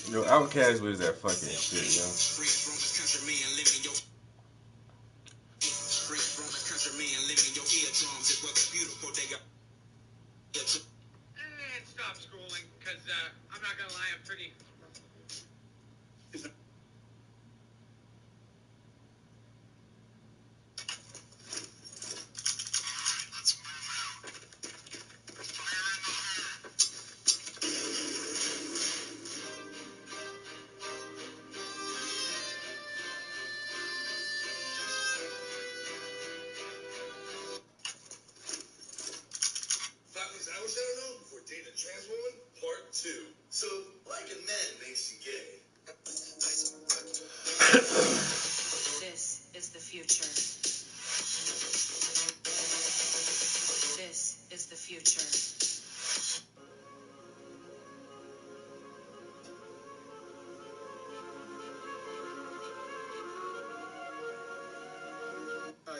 Yo, Outkast was that fucking shit, yo. Stop schooling, because I'm not gonna lie, I'm pretty. This is the future. This is the future.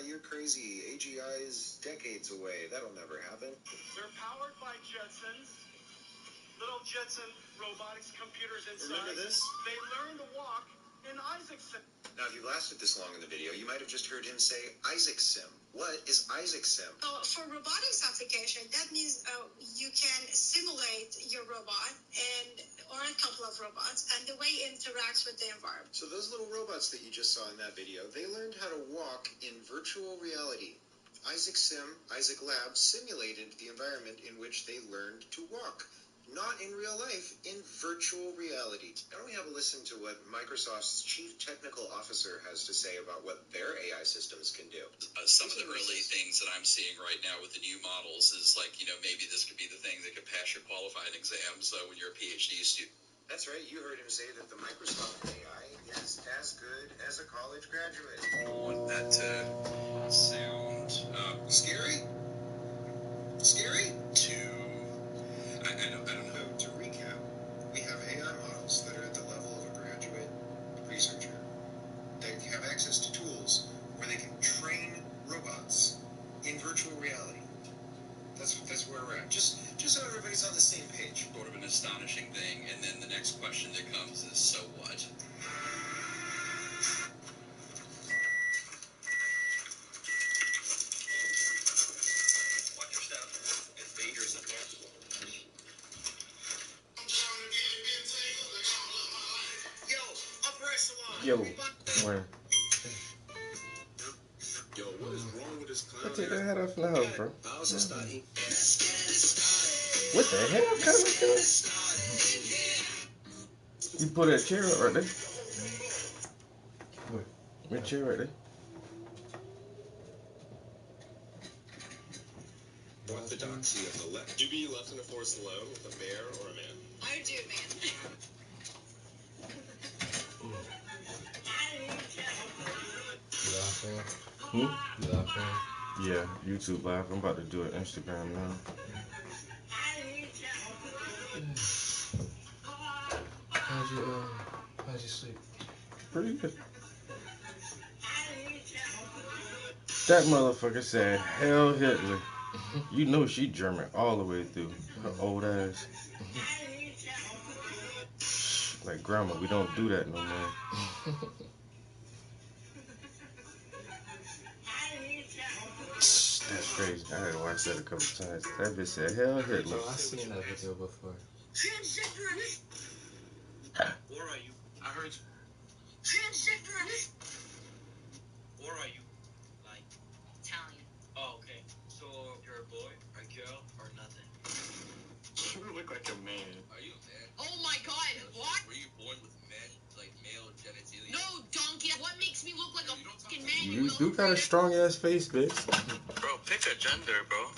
You're crazy. AGI is decades away. That'll never happen. They're powered by Jetsons. Little Jetson robotics computers inside. Remember this? They learn to walk in Isaacson. Now, if you lasted this long in the video, you might have just heard him say Isaac Sim. What is Isaac Sim? For robotics application, that means you can simulate your robot or a couple of robots and the way it interacts with the environment. So those little robots that you just saw in that video, they learned how to walk in virtual reality. Isaac Sim, Isaac Lab simulated the environment in which they learned to walk. Not in real life, in virtual reality. Why don't we have a listen to what Microsoft's Chief Technical Officer has to say about what their AI systems can do? Some of the early things that I'm seeing right now with the new models is like, maybe this could be the thing that could pass your qualifying exams when you're a PhD student. That's right. You heard him say that the Microsoft AI is as good as a college graduate. I want that to sound Scary? Scary? I don't know. To recap, we have AI models that are at the level of a graduate researcher. They have access to tools where they can train robots in virtual reality. That's where we're at. Just so everybody's on the same page. Sort of an astonishing thing, and then the next question that comes is, so what? Watch your step. It's dangerous up there. Yo, where? Yo, what is wrong with this clown? I take that hat off in the house, bro. I also started. What the hell kind of thing? You put that chair up right there. Look, that chair right there. Orthodoxy of the left. You be left in a forest alone with a bear or a man? I do, man. You Yeah, YouTube live. I'm about to do it Instagram now. How's your sleep? Pretty good. That motherfucker said, "Hell Hitler." You know she German all the way through. Her old ass. Like, grandma, we don't do that no more. That's crazy. I had to watch that a couple times. That bitch said, "Hell Hitler." Bro, I seen that video before. Transgender. Or are you? I heard you. Transgender. Or are you? Like Italian. Oh, okay. So you're a boy, a girl, or nothing? You look like a man. Are you a man? Oh my god, what? Were you born with men, like male genitalia? No, donkey. What makes me look like a fucking man? You do got a strong ass face, bitch. Bro, pick a gender, bro.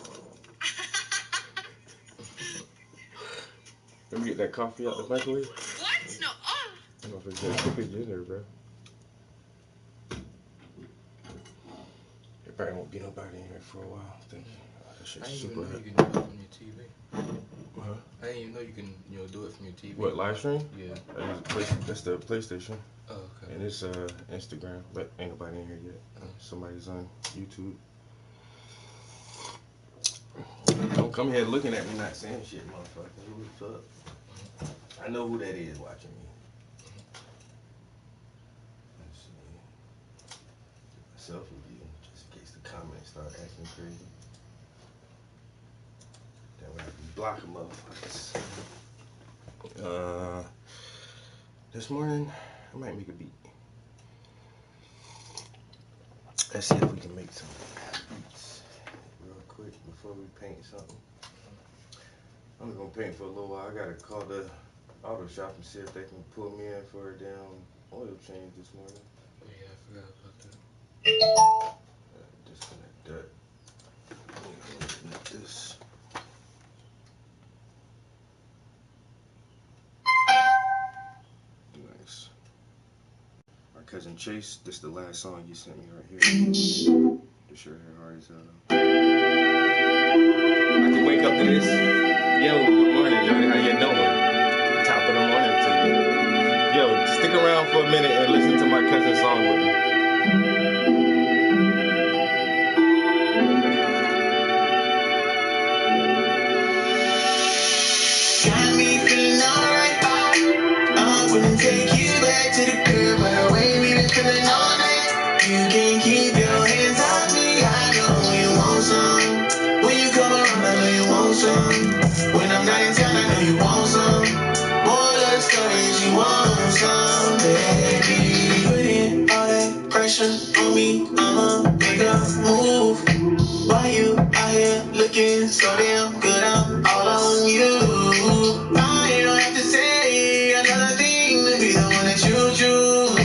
Let me get that coffee out the microwave. What? No. Oh. I'm gonna forget to pick a gender, bro. There probably won't be nobody in here for a while. I think that shit's I didn't even super know hot. you can do it from your TV. Huh? I didn't even know you can, do it from your TV. What, live stream? Yeah. That's the PlayStation. Oh, okay. And it's Instagram, but ain't nobody in here yet. Somebody's on YouTube. Don't come here looking at me not saying shit, motherfucker. What's up? I know who that is watching me. Let's see. Selfie view, just in case the comments start acting crazy. That way I can block them motherfuckers. This morning, I might make a beat. Let's see if we can make some beats real quick before we paint something. I'm gonna paint for a little while. I gotta call the auto shop and see if they can pull me in for a damn oil change this morning. Yeah, I forgot about that. Disconnect that. Disconnect this. Nice. My cousin Chase, this is the last song you sent me right here. This your hair hard as hell. I can wake up to this. Yo, good morning, Jody. How you doing? Top of the morning to you. Yo, stick around for a minute and listen to my cousin's song with me. Got me feeling alright. I wouldn't take you back to the crib, but the way we been feeling all night. You can't keep your hands off me. I know you want some. When you come around, I know you want some. When I'm not in town, I know you want some. More love stories, you want some, baby. Put in all that pressure on me. I'ma make a move. Why you out here looking so damn good? I'm all on you. I don't have to say another thing to be the one that you choose.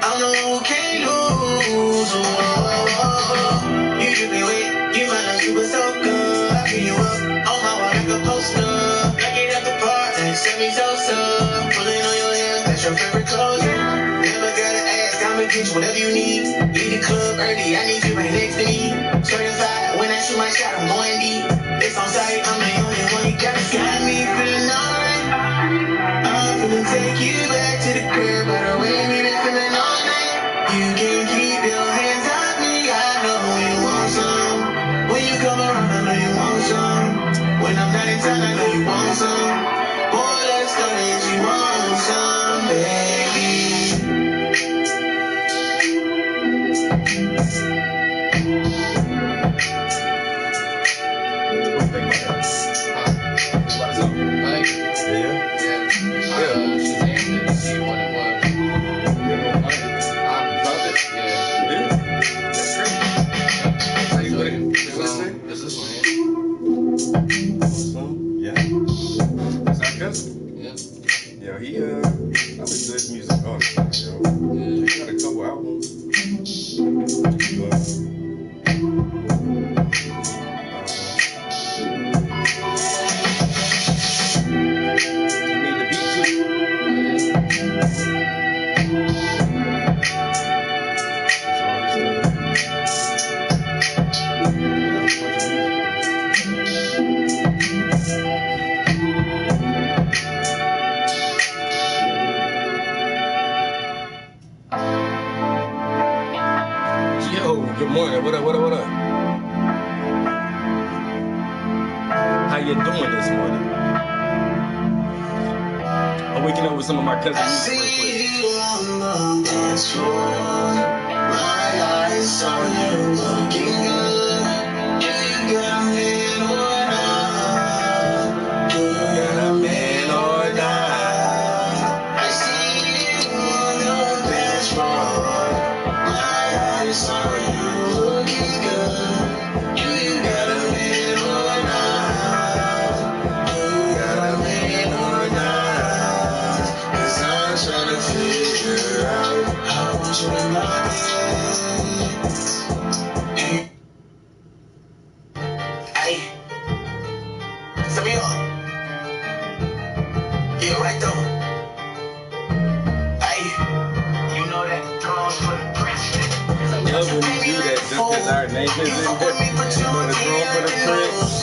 I'm the one who can't lose. Oh, you should be wait, you find out you was so good. I put you up on my wall like a poster. Like it at the park, and send me so sub. Pulling on your hair, that's your favorite clothes. Never gotta ask, I'ma get you whatever you need. Leave the club early, I need you right next to me. Certified, when I shoot my shot, I'm going deep. It's on sight, I'm the only one you got me feeling alright. I'm finna take you back to the crib, but the way we been feeling all night. You can't keep your hands off me. I know you want some. When you come around, I know you want some. When I'm not in town, I know you want some. Boy, let's stories, you want some, baby. Like, Yeah. I Shazammed it to see what it was. I felt it, yeah. That's great. How you with it? This is one, Yeah. That's our cousin. yeah. Yo, he I listen to his music all the time, yo. Yeah. He got a couple albums. You made the beat too. morning. What up? How you doing this morning? I'm waking up with some of my cousin music real quick. You on the dance floor. My eyes saw you looking good. Do you got a man or not? Do you got a man or not? I see you on the dance floor. My eyes saw you looking good. Do you got a man or not? Do you got a man or not? 'Cause I'm trying to figure out how much you in my head. Hey, send me up. Yeah, right though. Hey, you know that throws for the president. I love when you do that just because our name is in there. You know the throne for the prince.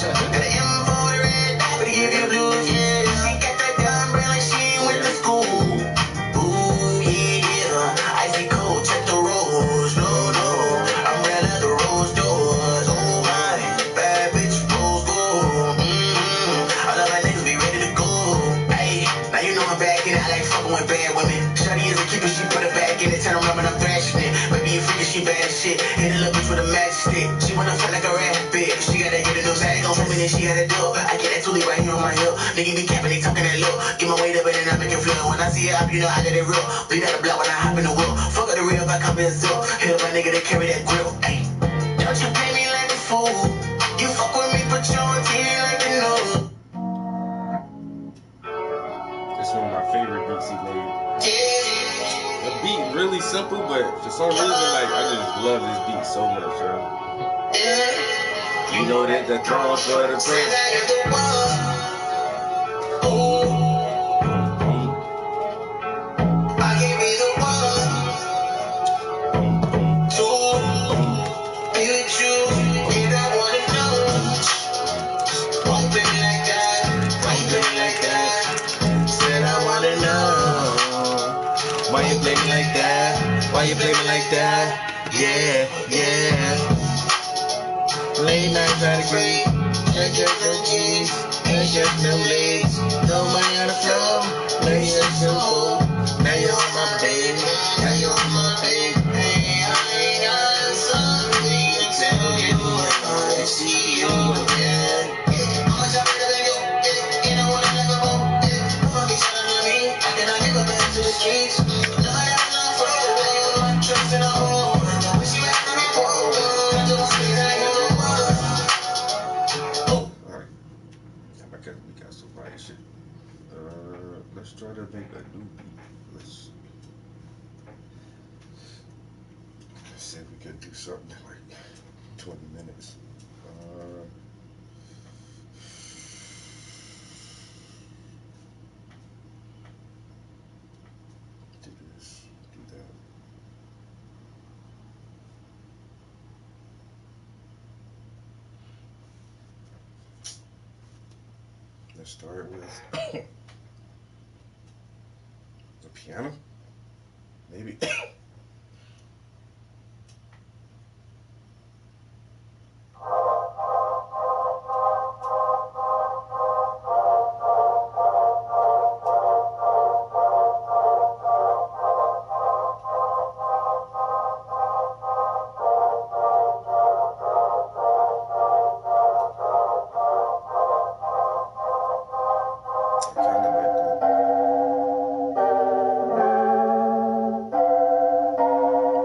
Bad women. Shawty is a keeper, she put it back in it. Tell them I'm thrashing it. Baby, you freaking, she bad as shit. Hit a little bitch with a magic stick. She wanna feel like a rabbit. She gotta get a new bag on me, then she gotta do. I get that toolie right here on my hip. Nigga be capping, they talking that low. Get my weight up and then I make it flow. When I see it up, you know I let it real. Bleed out the block when I hop in the wheel. Fuck up the real, I come in zip. Hit up my nigga, they carry that grill. Ay. Don't you pay me like a fool. You fuck with me, put you on TV like you know. It's one of my favorite beats he made. The beat really simple, but for some reason, like I just love this beat so much, yo. You know that the throne for the prince. I gave you the one to be with you, and I wanna know why you play me like that? Why you play me like that? Said I wanna know Why you play me like that? Why you play me like that? Yeah, yeah. Late nights at the great. Ain't just no cheese, ain't just no legs. No money on the floor, no you're so cool. Now you're on my baby, now you're on my baby. Hey, I got something to tell you if I see you again. How much I'm better than you, you know what I'm looking for. Fuck you telling to me, I cannot give it back to the streets. Never had enough for you, I'm trust in a hole. I wish you had to be poor, I just feel like you were. Alright. We got some fire shit. Let's try to make a new beat. Let's see if we can do something in like 20 minutes. Do this, do that. Let's start with the piano, maybe.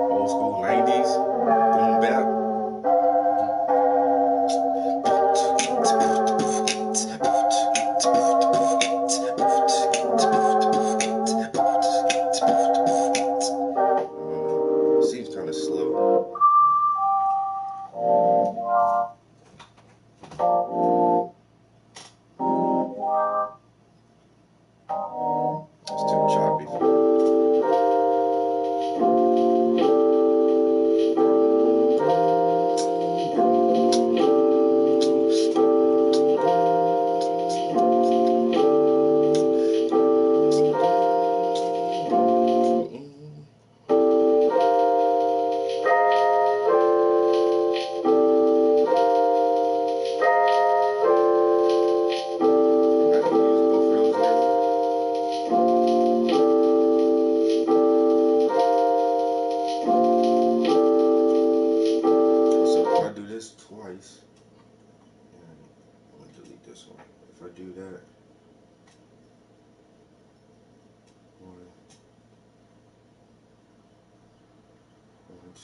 Old school 90s boom bap. Seems kind of slow.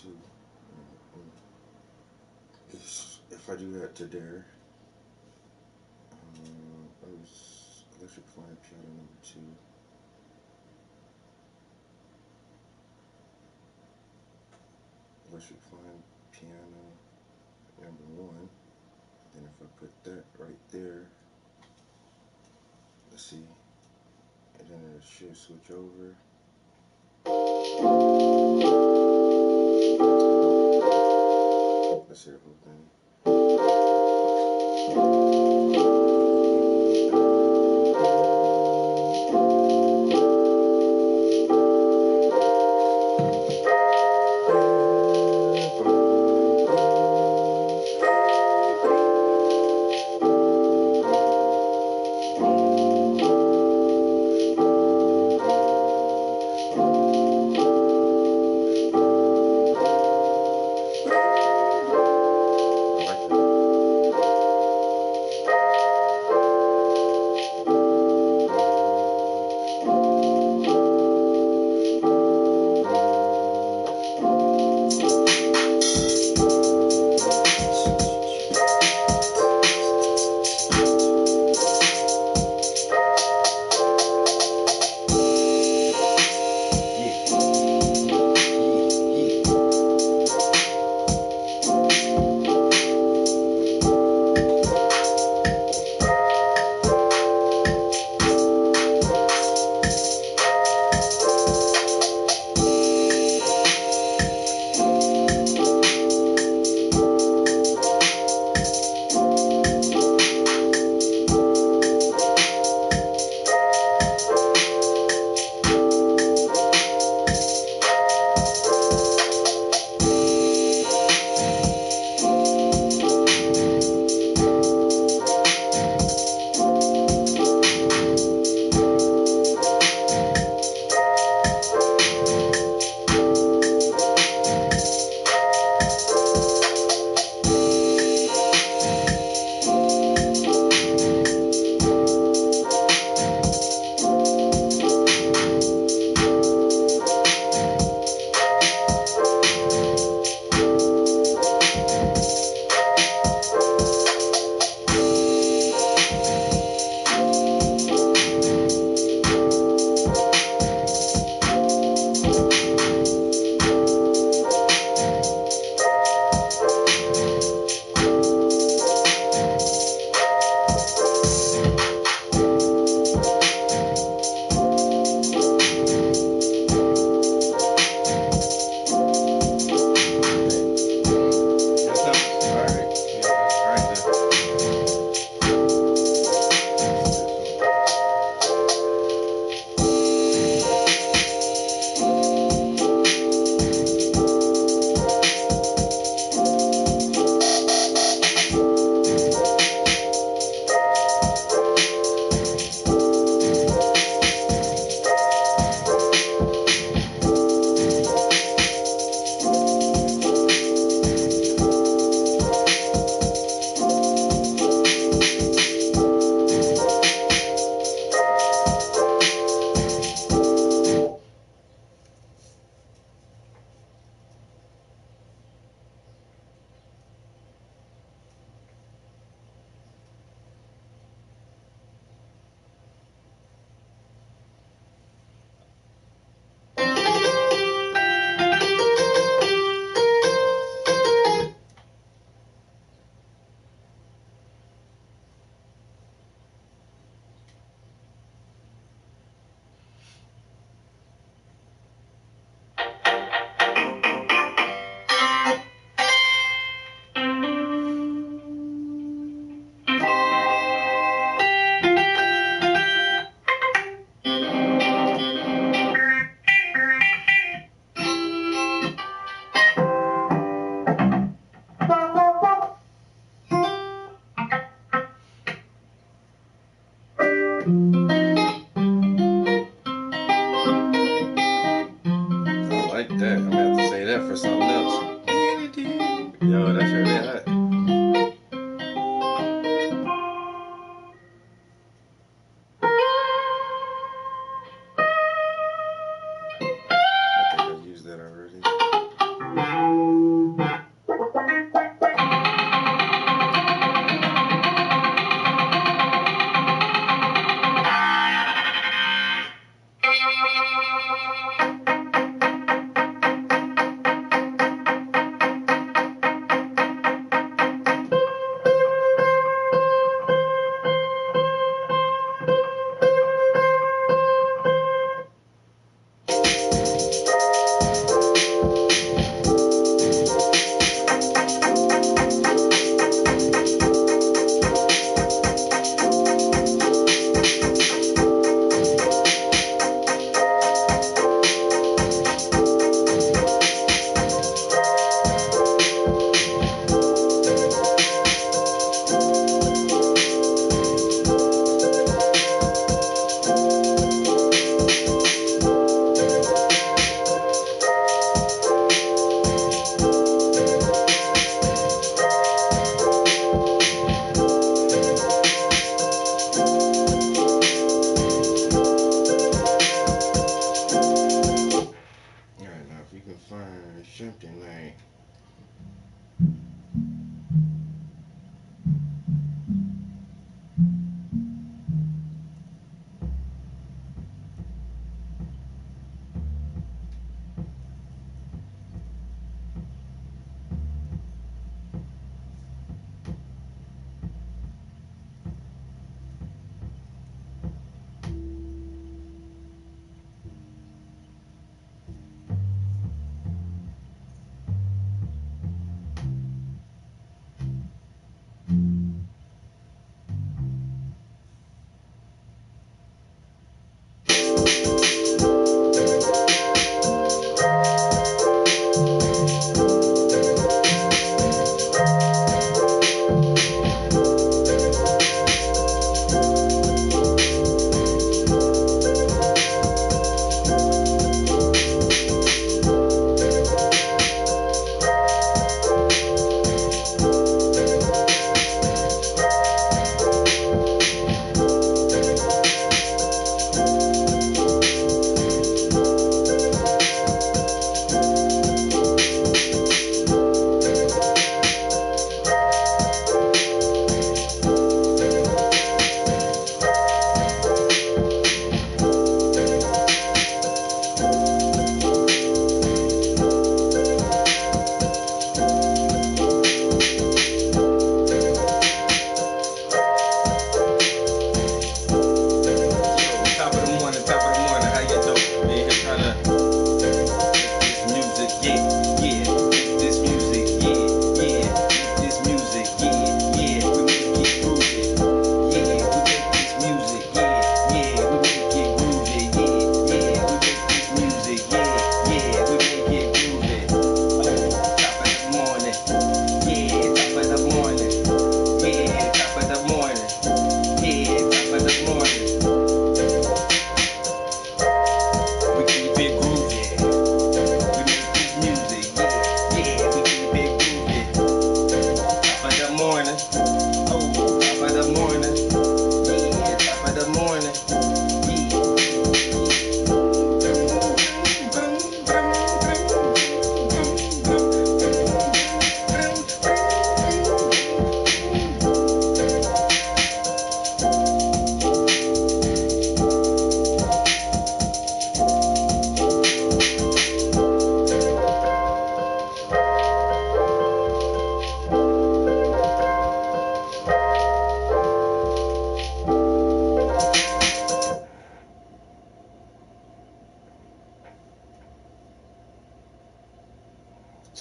2. If I do that to there, electric flying piano number 2. Electric flying piano number 1. Then if I put that right there, let's see, and then it should switch over. Let's see the whole thing.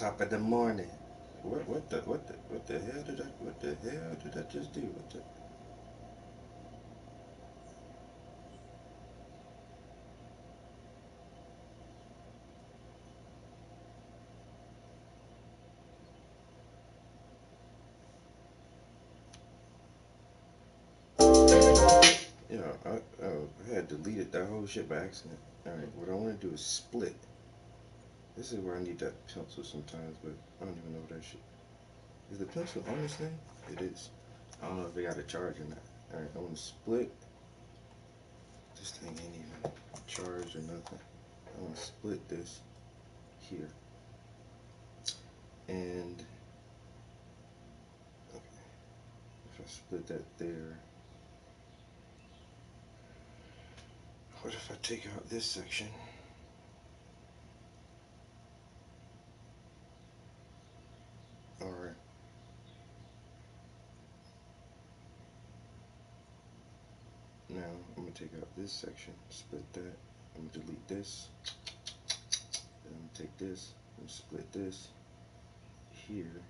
top of the morning. What the hell did I just do? What the? I had deleted that whole shit by accident. Alright, what I want to do is split. This is where I need that pencil sometimes, but I don't even know what that shit. Is the pencil on this thing? It is. I don't know if they got a charge or not. Alright, I want to split. This thing ain't even charged or nothing. I want to split this here. And okay, if I split that there, what if I take out this section? Or now I'm gonna take out this section, split that. I'm gonna delete this. Then I'm gonna take this and split this here.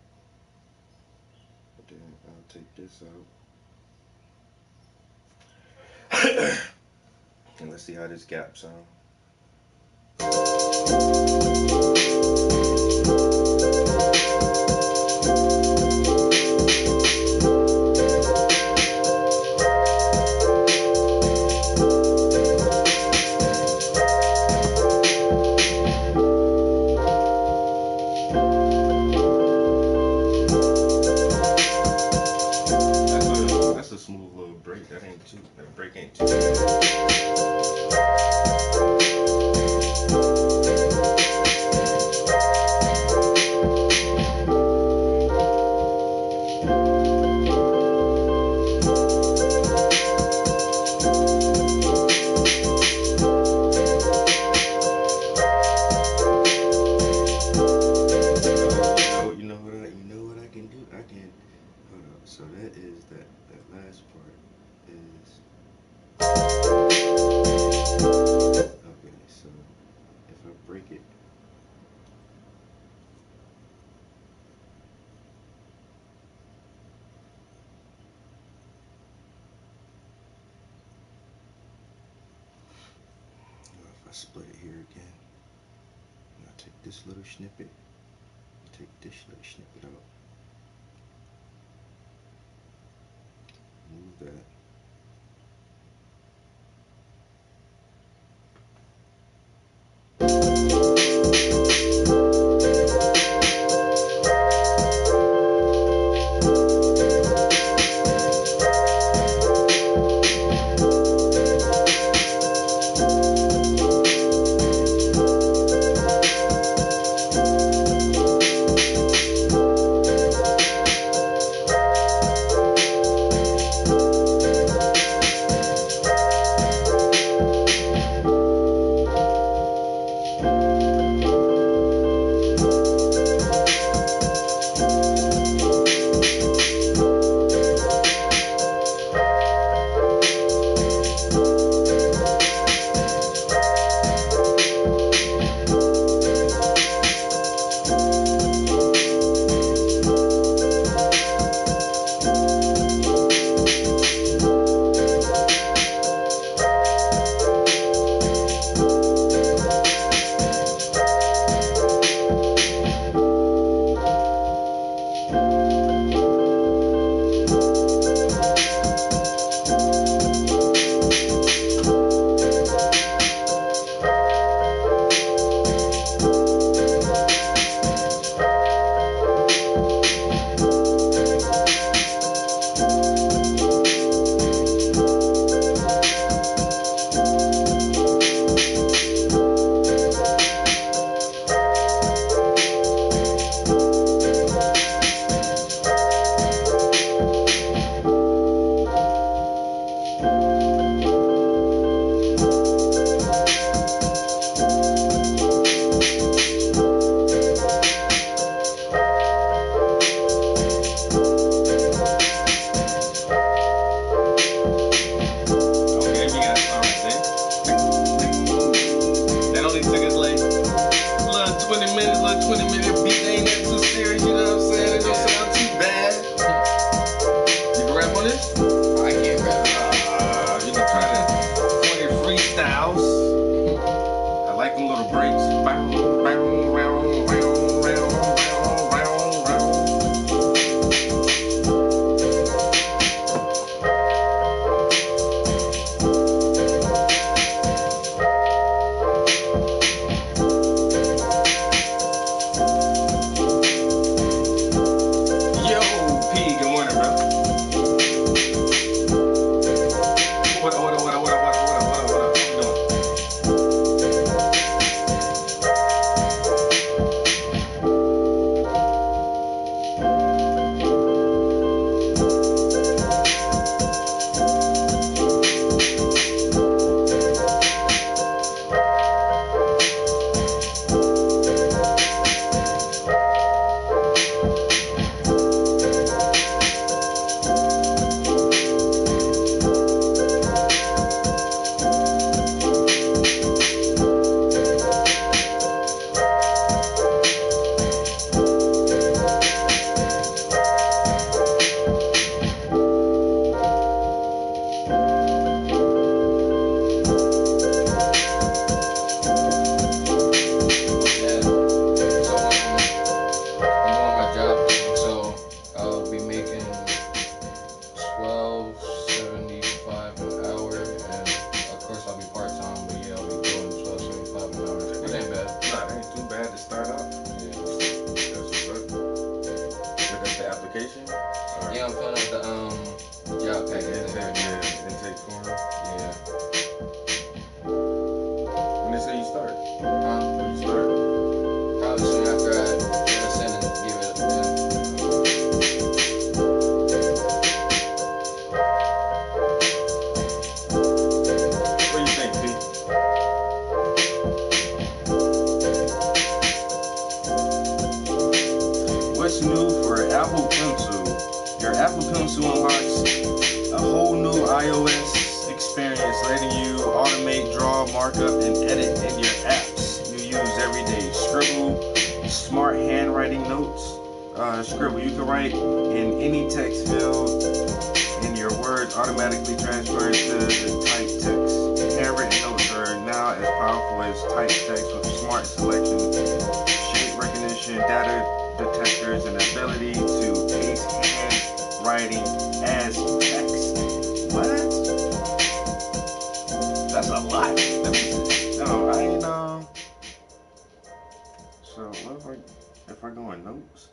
But then I'll take this out. And let's see how this gap sounds. That's a smooth little break. That break ain't too So that is that last part is okay. So if I break it, if I split it here again, and I take this little snippet, take this little snippet out, move that. draw, markup, and edit in your apps you use every day. Scribble, smart handwriting notes. Scribble, you can write in any text field and your words automatically transfer to typed text. Handwritten notes are now as powerful as typed text with smart selection, shape recognition, data detectors, and ability to paste handwriting as text. What? That's a lot. No, I ain't So what if I go in notes?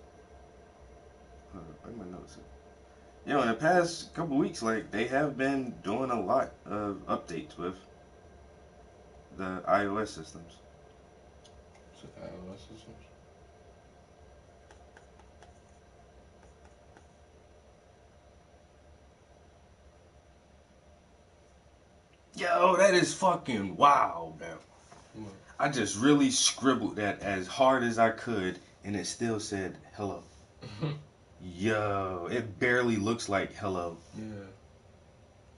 Where my notes at? In the past couple weeks, like they have been doing a lot of updates with the iOS systems. So iOS systems. Yo, that is fucking wild, man. I just really scribbled that as hard as I could, and it still said hello. Yo, it barely looks like hello. Yeah.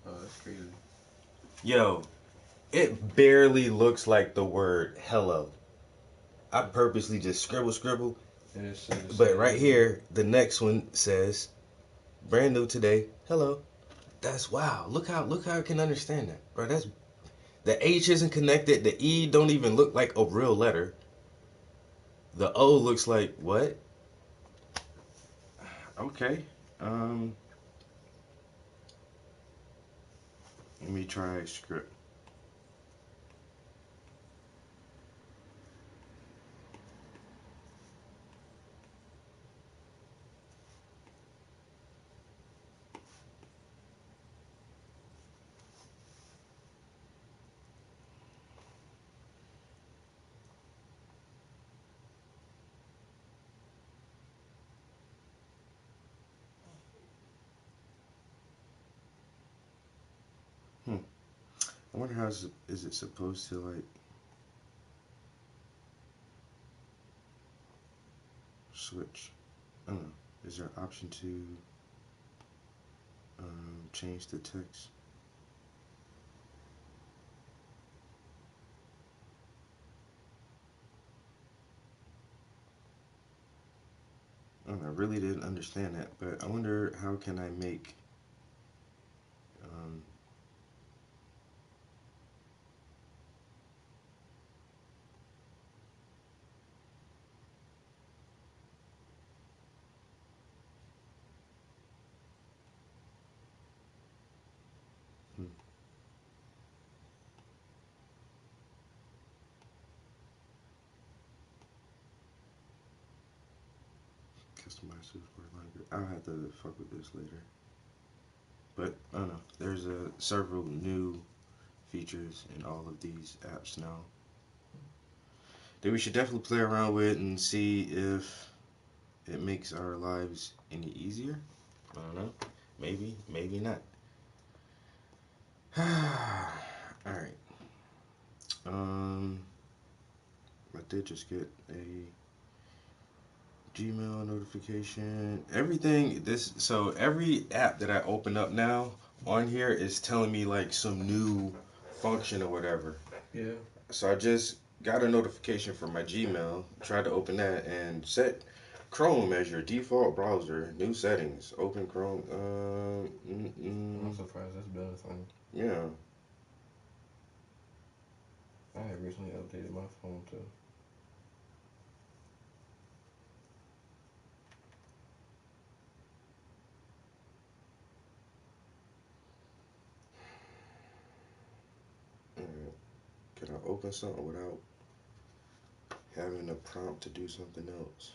Oh, that's crazy. Yo, it barely looks like the word hello. I purposely just scribble. And it says, But right here, the next one says, brand new today, hello. That's wow. Look how I can understand that, bro. That's the H isn't connected. The E don't even look like a real letter. The O looks like what? Okay. Let me try script. I wonder how is it supposed to like switch? I don't know. Is there an option to change the text? I don't know, I really didn't understand that, but I wonder how can I make customize support language. I'll have to fuck with this later. But I don't know. There's several new features in all of these apps now that we should definitely play around with and see if it makes our lives any easier. I don't know. Maybe, maybe not. Alright. I did just get a Gmail notification. Everything so every app that I open up now on here is telling me like some new function or whatever. Yeah. So I just got a notification from my Gmail, tried to open that and set Chrome as your default browser. New settings. Open Chrome. I'm surprised that's been a thing. Yeah. I had recently updated my phone too. Can I open something without having a prompt to do something else?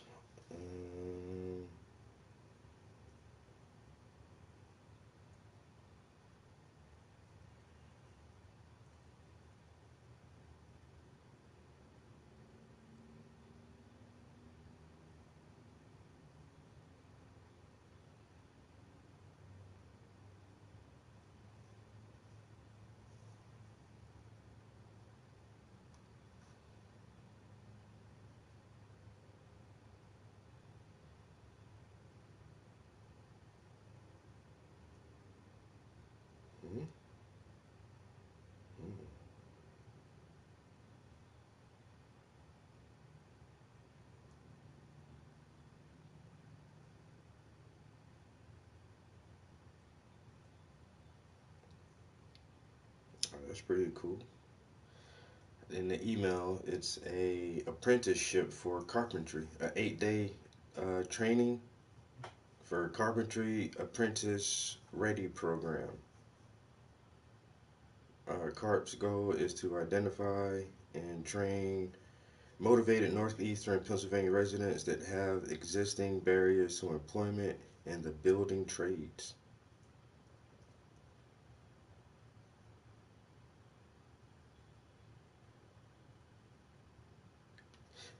That's pretty cool. In the email, it's a apprenticeship for carpentry, an 8-day training for carpentry apprentice ready program. CARP's goal is to identify and train motivated northeastern Pennsylvania residents that have existing barriers to employment in the building trades.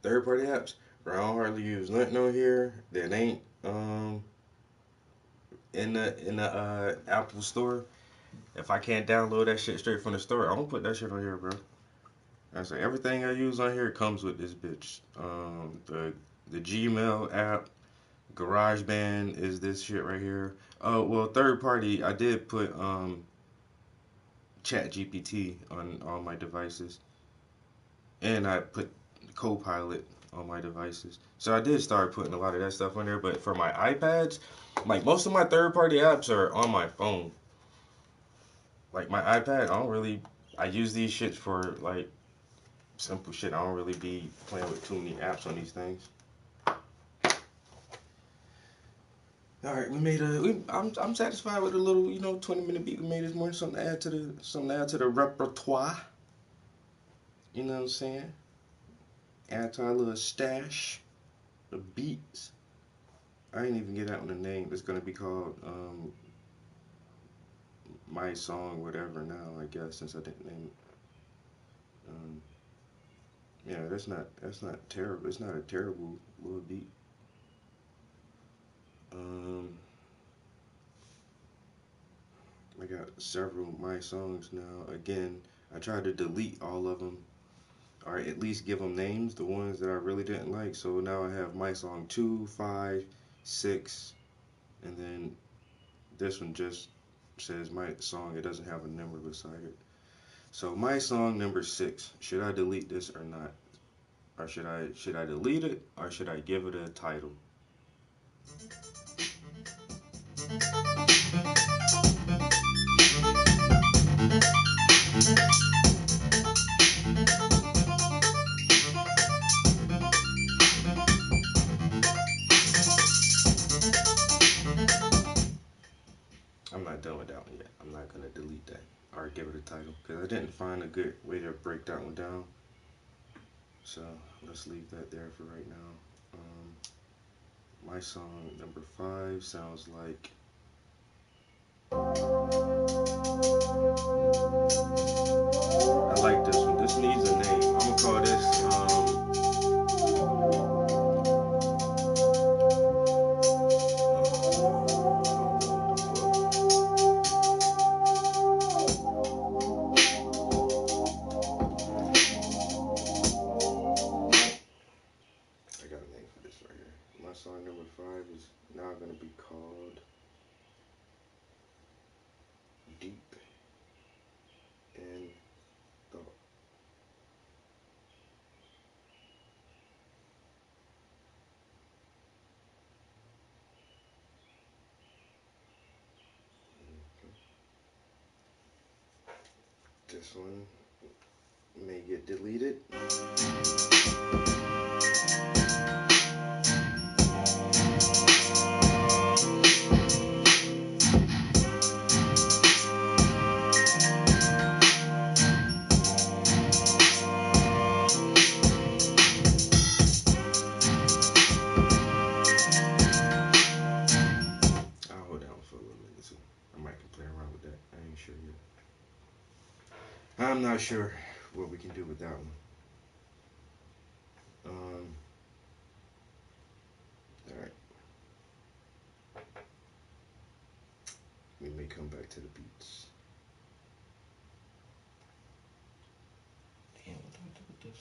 Third-party apps, bro, I don't hardly use nothing on here that ain't in the Apple Store. If I can't download that shit straight from the store, I don't put that shit on here, bro. I say everything I use on here comes with this bitch. The Gmail app, GarageBand is this shit right here. Oh well, third party, I did put ChatGPT on all my devices, and I put Copilot on my devices. So I did start putting a lot of that stuff on there. But for my iPads, like most of my third party apps are on my phone. Like my iPad, I use these shits for like simple shit. I don't really be playing with too many apps on these things. All right, we made I'm satisfied with a little 20-minute beat we made this morning. Something to add to the repertoire. You know what I'm saying? Add to our little stash of beats. I ain't even get out on the name. It's gonna be called My Song Whatever now, I guess, since I didn't name it. Yeah, that's not terrible. It's not a terrible little beat. I got several My Songs now. Again, I tried to delete all of them, or at least give them names, the ones that I really didn't like. So now I have My Song 2, 5, 6, and then this one just says My Song. It doesn't have a number beside it. So My Song number 6. Should I delete this or not? Or should I delete it, or should I give it a title? I'm not done with that one yet. I'm not gonna delete that or give it a title because I didn't find a good way to break that one down. So let's leave that there for right now. My song number 5 sounds like I like this one. This needs a name. I'm gonna call this I got a name for this right here. My song number 5 is now gonna be called Deep in Thought. This one may get deleted. I'll hold down for a little minute too. I might can play around with that. I ain't sure yet. I'm not sure what we can do with that one. Alright. We may come back to the beats. Damn, what do I do with this?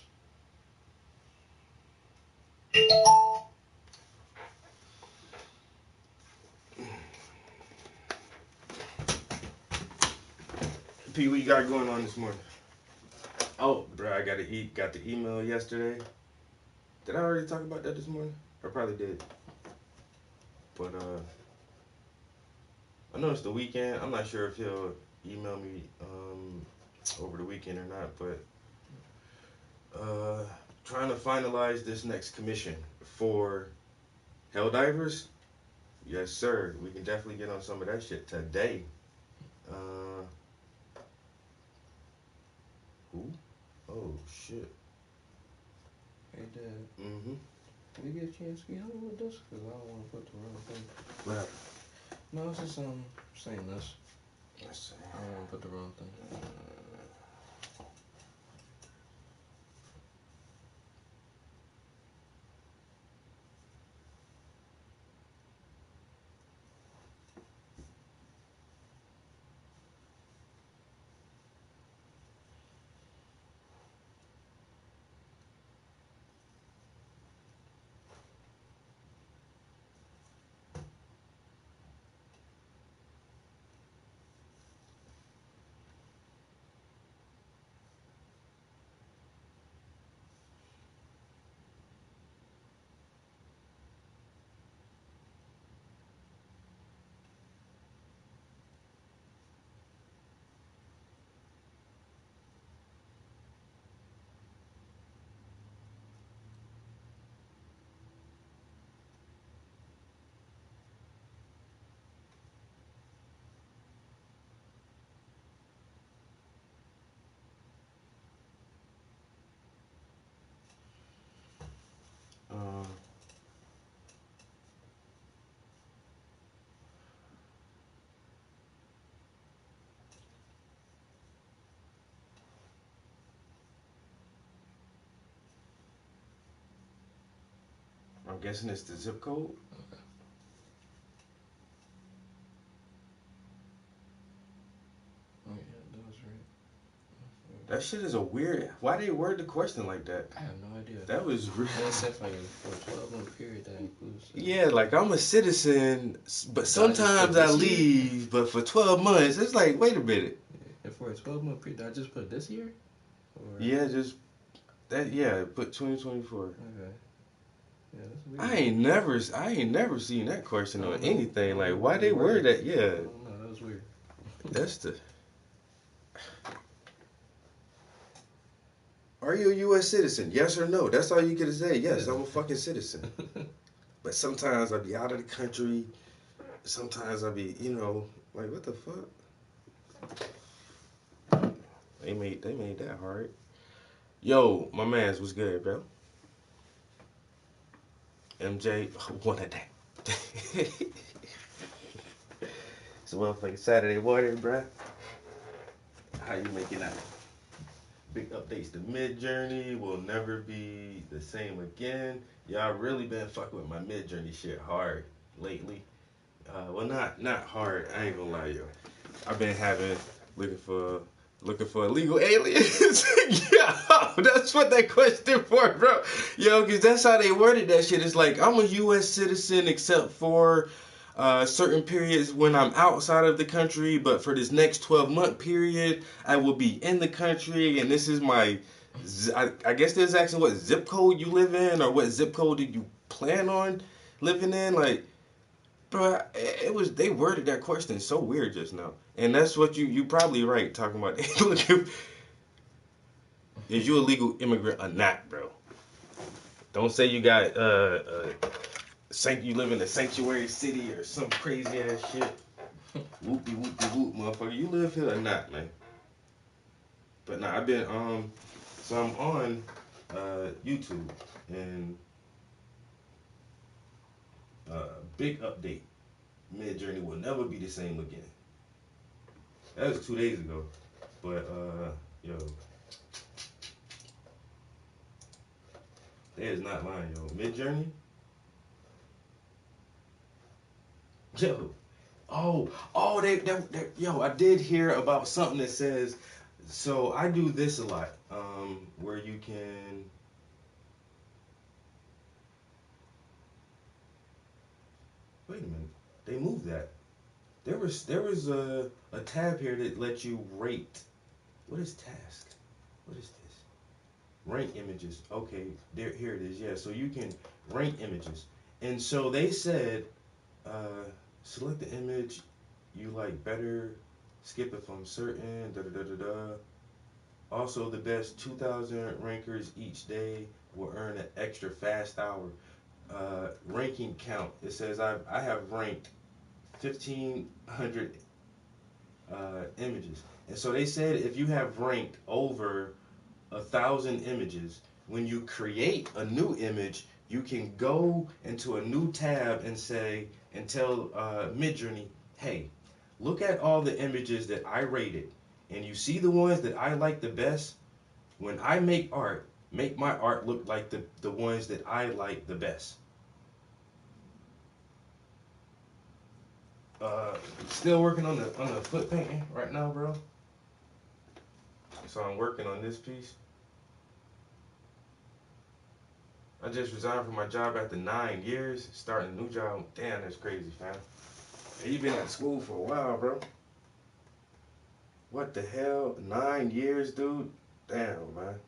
P, what you got going on this morning? Oh, bro, I got the email yesterday. Did I already talk about that this morning? I probably did. But I know it's the weekend. I'm not sure if he'll email me over the weekend or not, but trying to finalize this next commission for Helldivers. Yes, sir. We can definitely get on some of that shit today. Who? Oh shit. Hey, Dad. Mm-hmm. Can we get a chance to get on with this? Because I don't want to put the wrong thing. Well, No, it's just saying this. let's see. I don't want to put the wrong thing. I'm guessing it's the zip code. Okay. Oh, yeah, that was right. That shit is a weird. Why they word the question like that? I have no idea. That was And really. it said for a 12-month period that includes. Yeah, like I'm a citizen, but So I just sometimes put I this year? leave. But for 12 months, it's like, wait a minute. And for a 12-month period, did I just put this year? Or... Yeah, just that. Yeah, put 2024. Okay. Yeah, that's weird. I ain't never seen that question I on don't know. anything. Like, why they word that? I Yeah, don't know, that was weird. that's the. Are you a U.S. citizen? Yes or no? That's all you get to say. Yes, Yeah. I'm a fucking citizen. But sometimes I be out of the country. Sometimes I be, like, what the fuck? They made that hard. Yo, my man's was good, bro. MJ, one of that. It's a motherfucking Saturday morning, bro. How you making out? Big updates to Midjourney will never be the same again. Y'all really been fucking with my Midjourney shit hard lately. Well, not hard. I ain't gonna lie, yo. I've been looking for illegal aliens. Yo, that's what that question for, bro. Yo, because that's how they worded that shit. It's like, I'm a U.S. citizen except for certain periods when I'm outside of the country, but for this next 12-month period, I will be in the country, and this is my, I guess they're asking what zip code you live in, or what zip code did you plan on living in, like, bro, they worded that question so weird just now. And that's what you probably right, talking about, is you a legal immigrant or not, bro? Don't say you got, you live in a sanctuary city or some crazy ass shit. Whoopie whoopie whoop, motherfucker. You live here or not, man? But nah, I've been so I'm on YouTube and big update. Midjourney will never be the same again. That was 2 days ago. But yo. They is not lying, yo. Midjourney. Yo, they, yo, I did hear about something that says, so I do this a lot, where you can, wait a minute, they moved that. There was a tab here that lets you rate. What is task? What is this? Rank images. Okay, here it is. Yeah, so you can rank images. And so they said, select the image you like better, skip if I'm certain, da da da da da. Also, the best 2,000 rankers each day will earn an extra fast hour. Ranking count. It says I have ranked 1,500 images, and so they said if you have ranked over 1,000 images, when you create a new image, you can go into a new tab and say and tell Midjourney, hey, look at all the images that I rated, and you see the ones that I like the best. When I make art, make my art look like the ones that I like the best. Still working on the foot painting right now, bro. So I'm working on this piece. I just resigned from my job after 9 years, starting a new job. Damn, that's crazy, fam. Hey, you been at school for a while, bro. What the hell? 9 years, dude? Damn, man.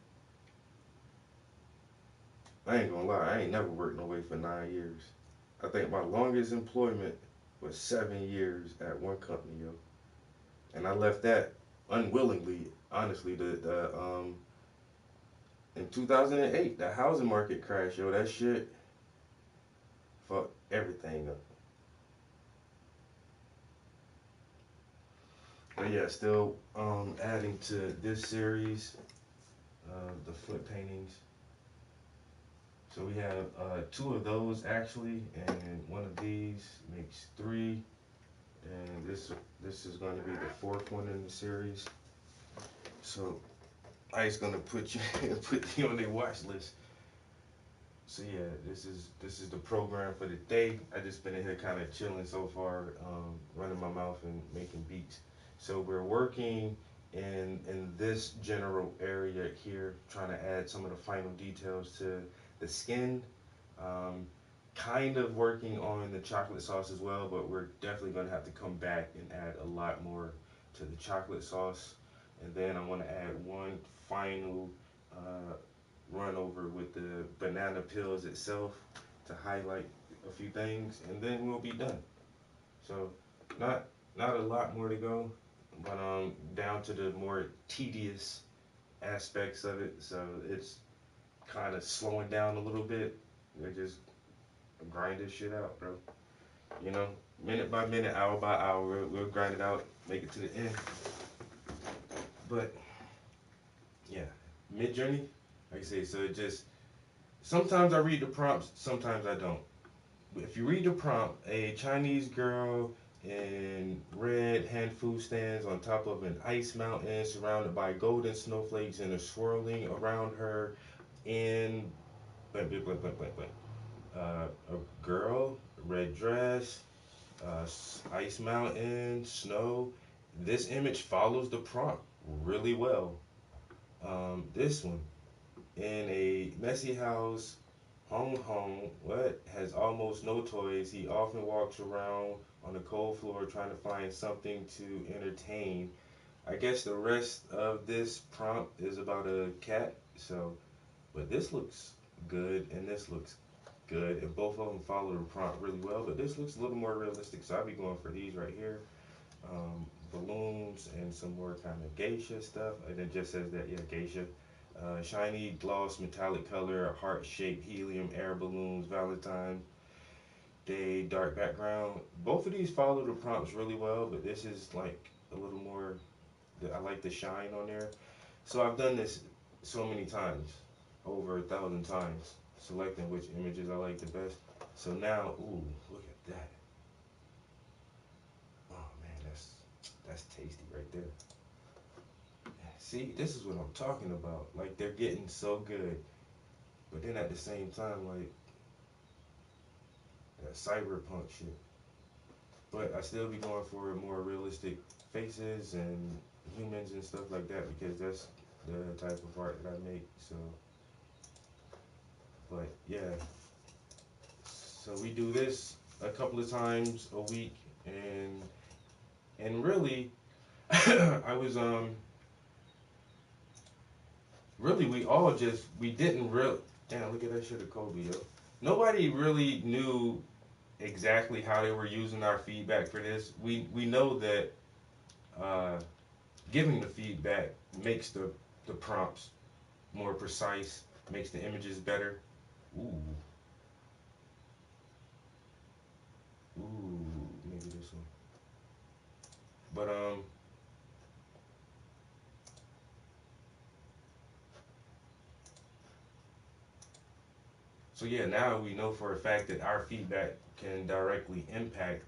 I ain't gonna lie, I ain't never worked no way for 9 years. I think my longest employment was 7 years at one company, yo. And I left that unwillingly, honestly. In 2008, the housing market crashed, yo. That shit fucked everything up. But yeah, still adding to this series, the foot paintings. So we have 2 of those actually, and one of these makes 3, and this is going to be the 4th one in the series. So I's gonna put you on their watch list. So yeah, this is the program for the day. I just been in here kind of chilling so far, running my mouth and making beats. So we're working in this general area here, trying to add some of the final details to the skin. Kind of working on the chocolate sauce as well, but we're definitely gonna have to come back and add a lot more to the chocolate sauce. And then I want to add one final run over with the banana peels itself to highlight a few things, and then we'll be done. So not a lot more to go, but down to the more tedious aspects of it. So it's kind of slowing down a little bit. We just grind this shit out, bro. You know, minute by minute, hour by hour, we'll grind it out, make it to the end. But yeah, Midjourney, like I say, so it just, sometimes I read the prompts, sometimes I don't. If you read the prompt, a Chinese girl in red hand food stands on top of an ice mountain surrounded by golden snowflakes and are swirling around her in a girl, red dress, ice mountain, snow. This image follows the prompt really well. This one, in a messy house, Hong Hong, has almost no toys. He often walks around on the cold floor trying to find something to entertain. I guess the rest of this prompt is about a cat. So, but this looks good and this looks good, and both of them follow the prompt really well. But this looks a little more realistic, so I'll be going for these right here. Balloons and some more kind of geisha stuff, and it just says that, yeah, geisha. Shiny gloss metallic color, heart-shaped helium air balloons, Valentine's Day dark background. Both of these follow the prompts really well, but this is like a little more, I like the shine on there. So I've done this so many times, over 1,000 times, selecting which images I like the best. So now, ooh, look at that. That's tasty right there. See, this is what I'm talking about. Like, they're getting so good, but then at the same time, like, that cyberpunk shit. But I still be going for more realistic faces and humans and stuff like that, because that's the type of art that I make. So, but yeah. So we do this a couple of times a week, and really, I was, really, we didn't really, damn, look at that shit of Kobe, yo. Nobody really knew exactly how they were using our feedback for this. We know that giving the feedback makes the the prompts more precise, makes the images better. Ooh. Ooh, maybe this one. But so yeah, now we know for a fact that our feedback can directly impact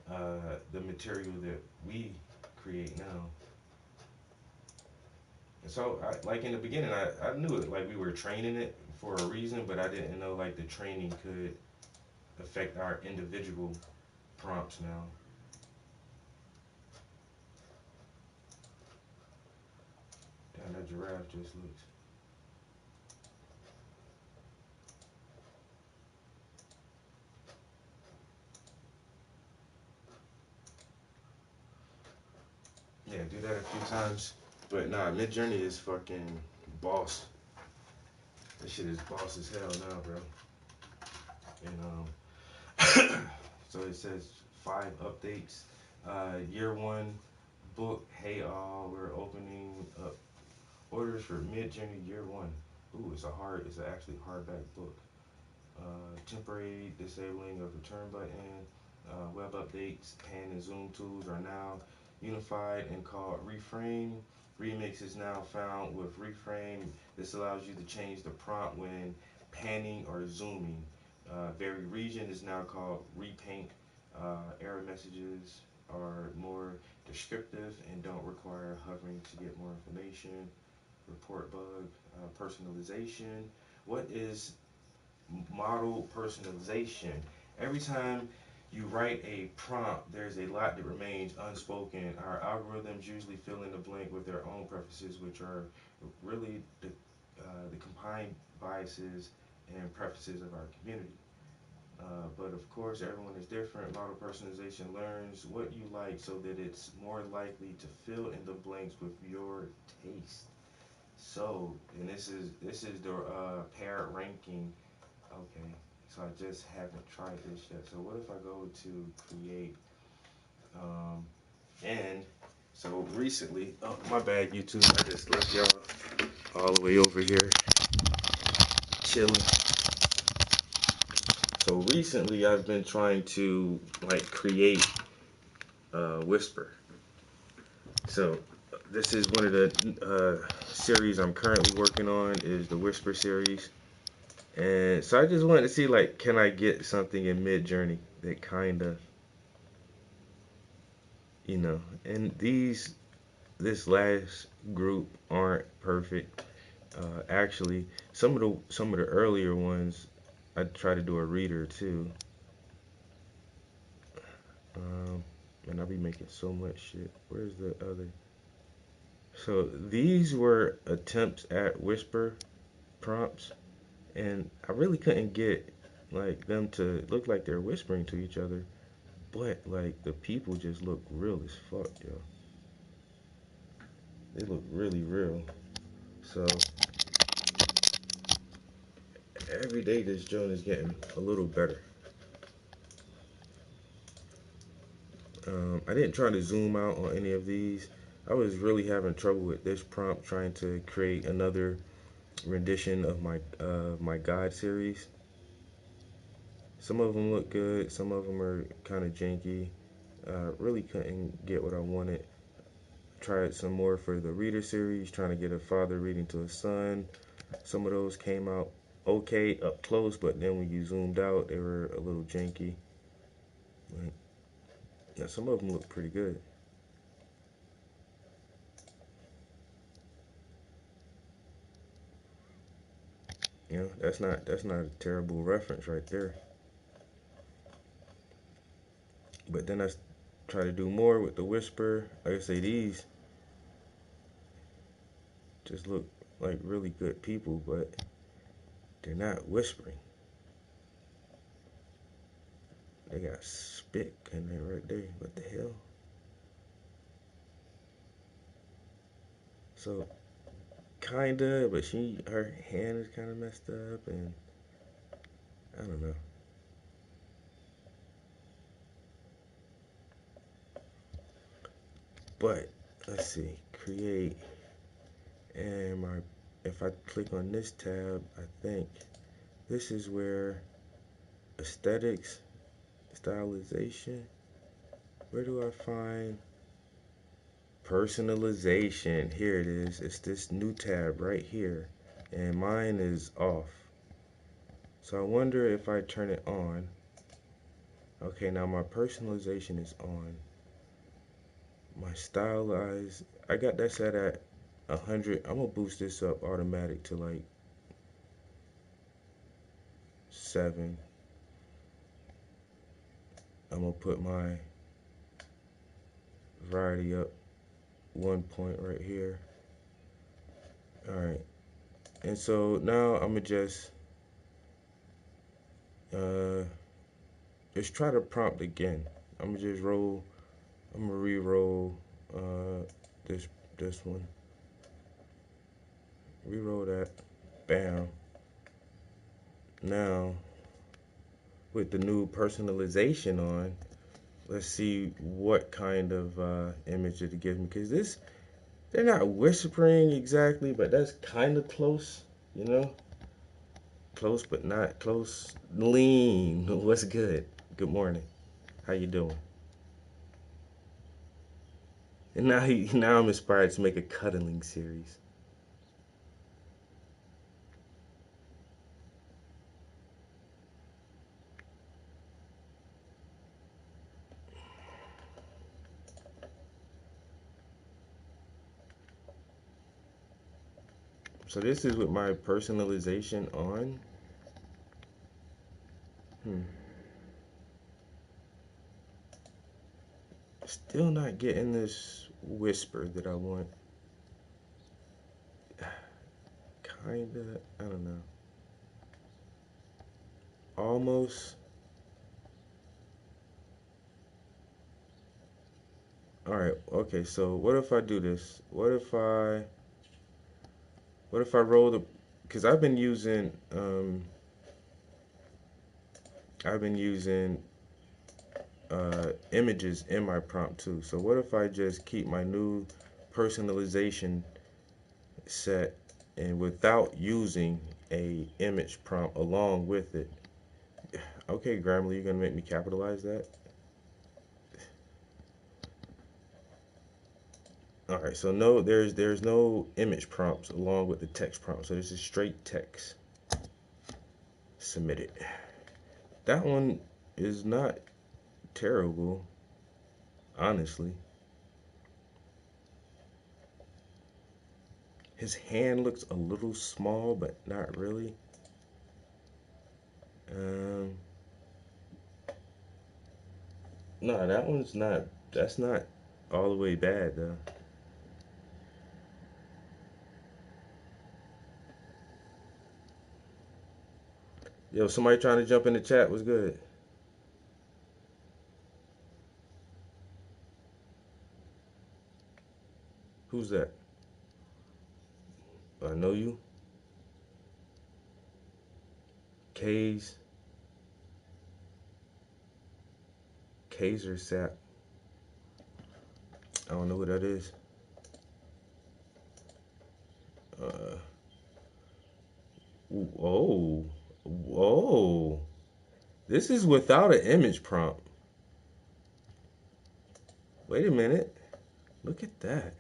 the material that we create now. And so, like in the beginning, I knew it, like we were training it for a reason, but I didn't know like the training could affect our individual prompts now. Damn, that giraffe just looks. Yeah, do that a few times. But nah, Midjourney is fucking boss. This shit is boss as hell now, bro. And so it says 5 updates. Year 1 book. Hey all, we're opening up orders for Midjourney Year 1. Ooh, it's actually hardback book. Temporary disabling of return button. Web updates, pan and zoom tools are now unified and called Reframe. Remix is now found with Reframe. This allows you to change the prompt when panning or zooming. Very region is now called Repaint. Error messages are more descriptive and don't require hovering to get more information. Report bug, personalization. What is model personalization? Every time you write a prompt, there's a lot that remains unspoken. Our algorithms usually fill in the blank with their own preferences, which are really the combined biases and preferences of our community. But of course, everyone is different. Model personalization learns what you like so that it's more likely to fill in the blanks with your taste. So, and this is the pair ranking. Okay, so I just haven't tried this yet. So what if I go to create, and so recently, oh my bad YouTube, I just left y'all all the way over here chilling. So recently I've been trying to like create Whisper. So this is one of the series I'm currently working on, is the Whisper series. And so I just wanted to see, like, can I get something in Midjourney that kind of, and this last group aren't perfect. Actually, some of the earlier ones, I try to do a reader too. And I'll be making so much shit. Where's the other? So these were attempts at Whisper prompts, and I really couldn't get like them to look like they're whispering to each other, but like the people just look real as fuck, yo. They look really real. So every day this joint is getting a little better. I didn't try to zoom out on any of these. I was really having trouble with this prompt trying to create another rendition of my God series. Some of them look good, some of them are kind of janky. Really couldn't get what I wanted. Tried some more for the reader series, trying to get a father reading to a son. Some of those came out okay up close, but then when you zoomed out, they were a little janky. But, yeah, some of them look pretty good. That's not a terrible reference right there. But then I try to do more with the Whisper. Like I say, these just look like really good people, but they're not whispering. They got spit in there right there. What the hell? So kinda, but her hand is kind of messed up, and I don't know. But let's see, create. And if I click on this tab, I think this is where aesthetics, stylization. Where do I find personalization? Here it is. It's this new tab right here, and mine is off. So I wonder if I turn it on. Okay, now my personalization is on. My stylize, I got that set at 100. I'm gonna boost this up automatic to like 7. I'm gonna put my variety up 1 point right here. Alright, and so now I'm gonna just try to prompt again. I'm gonna re-roll this one. Re-roll that. Bam. Now with the new personalization on, let's see what kind of image it gives me, because they're not whispering exactly, but that's kind of close, you know? Close but not close. Lean. What's good? Good morning. How you doing? And now I'm inspired to make a cuddling series. So this is with my personalization on. Still not getting this whisper that I want. Kinda, I don't know. Almost. Alright, okay, so what if I do this? What if I roll the, because I've been using images in my prompt too. So what if I just keep my new personalization set and without using a image prompt along with it? Okay, Grammarly, you're gonna make me capitalize that? Alright, so no, there's no image prompts along with the text prompt. So this is straight text. Submit it. That one is not terrible, honestly. His hand looks a little small, but not really. No, that's not all the way bad though. Yo, somebody trying to jump in the chat was good. Who's that? I know you. K's. Kaiser Sap. I don't know who that is. Whoa. This is without an image prompt. Wait a minute. Look at that.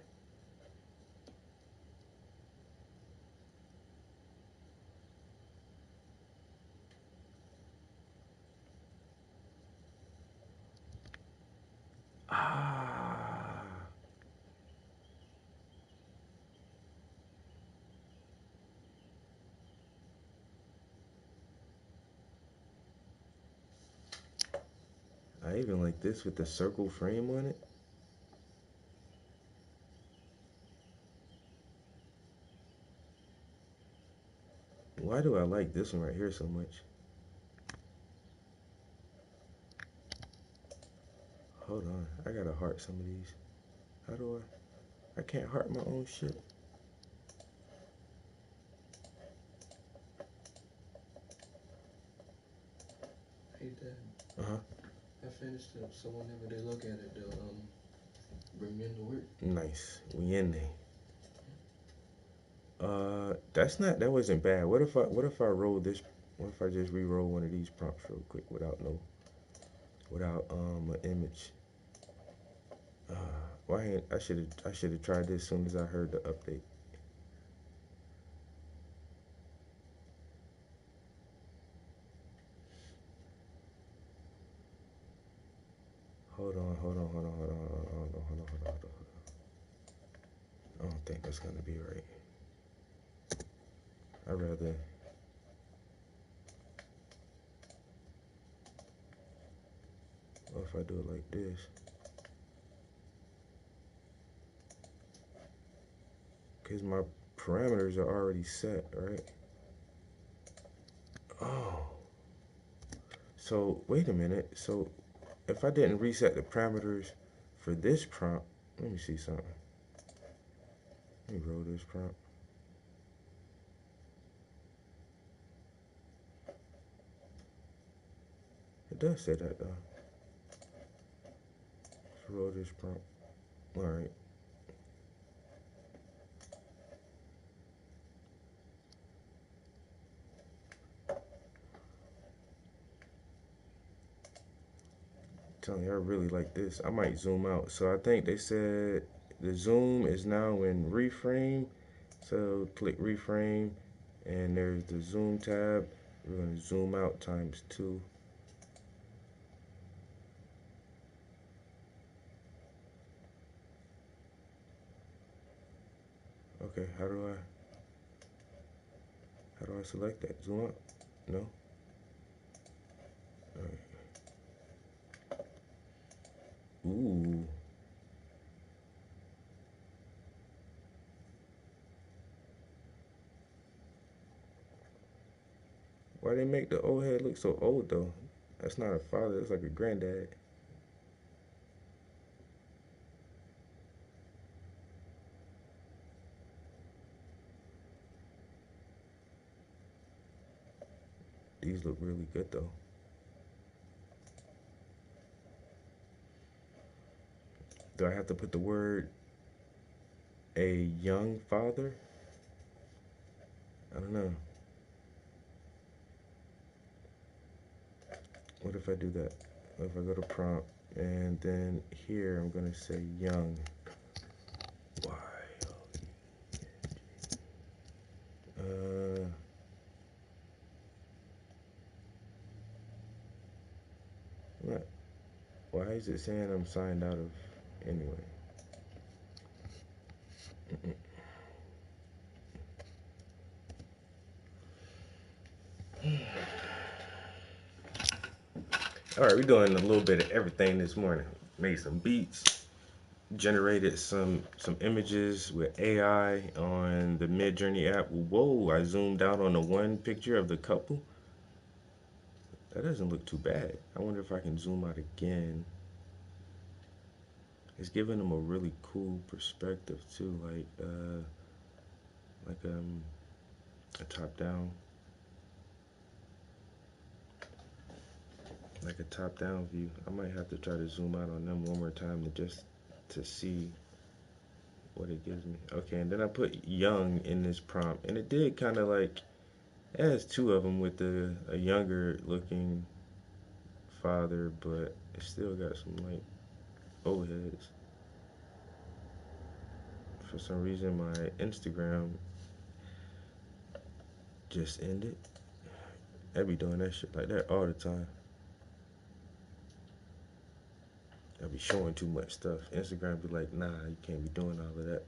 I even like this with the circle frame on it. Why do I like this one right here so much? Hold on, I gotta heart some of these. How do I can't heart my own shit. Hey Dad. I finished it, so whenever they look at it, they'll bring me into work. Nice. We in there. That wasn't bad. What if I roll this? What if I just re-roll one of these prompts real quick without an image? Why I should have tried this as soon as I heard the update. Hold on. I don't think that's gonna be right. I'd rather. What if I do it like this? Because my parameters are already set, right? Oh. So, wait a minute. So, if I didn't reset the parameters for this prompt, let me see something. Let me roll this prompt. It does say that, though. Let's roll this prompt. All right. Telling you, I really like this. I might zoom out. So I think they said the zoom is now in reframe. So click reframe, and there's the zoom tab. We're going to zoom out ×2. Okay, how do I select that? Zoom out? No? All right. Ooh. Why they make the old head look so old though? That's not a father, it's like a granddad. These look really good though. Do I have to put the word a young father? I don't know. What if I do that? What if I go to prompt and then here I'm gonna say young. Y. What? Why is it saying I'm signed out of anyway? All right, we're doing a little bit of everything this morning. Made some beats, generated some images with AI on the Midjourney app. Whoa, I zoomed out on the one picture of the couple. That doesn't look too bad. I wonder if I can zoom out again. It's giving them a really cool perspective too, like a top down. Like a top-down view. I might have to try to zoom out on them one more time to see what it gives me. Okay, and then I put young in this prompt, and it did kind of like, it has two of them with a younger looking father, but it still got some like old heads. For some reason, my Instagram just ended. I be doing that shit like that all the time. I be showing too much stuff. Instagram be like, nah, you can't be doing all of that.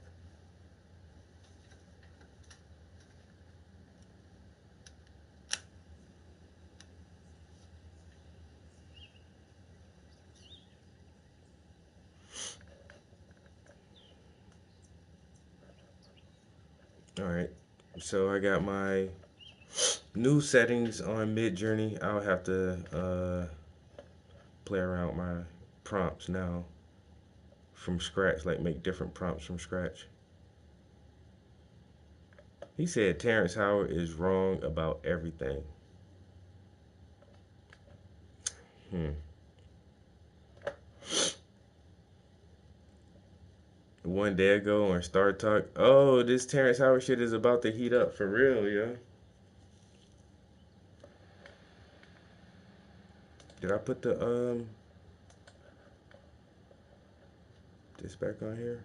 All right, so I got my new settings on Midjourney. I'll have to play around with my prompts now from scratch, like make different prompts from scratch. He said Terrence Howard is wrong about everything. one day ago on Star Talk. Oh, this Terrence Howard shit is about to heat up for real, yo. Did I put the this back on here?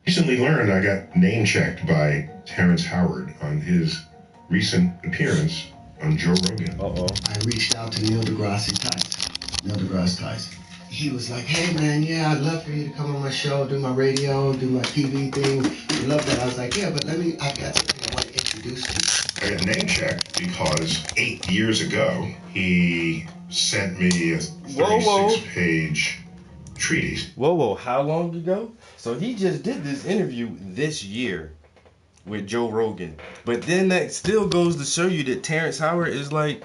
Recently learned I got name checked by Terrence Howard on his recent appearance on Joe Rogan. I reached out to Neil deGrasse Tyson. He was like, hey man, yeah, I'd love for you to come on my show, do my radio, do my TV thing. I love that. I was like, yeah, but I got something I want to introduce to you. I got name checked because 8 years ago, he sent me a 36-page treatise. Whoa, how long ago? So he just did this interview this year with Joe Rogan. But then that still goes to show you that Terrence Howard is like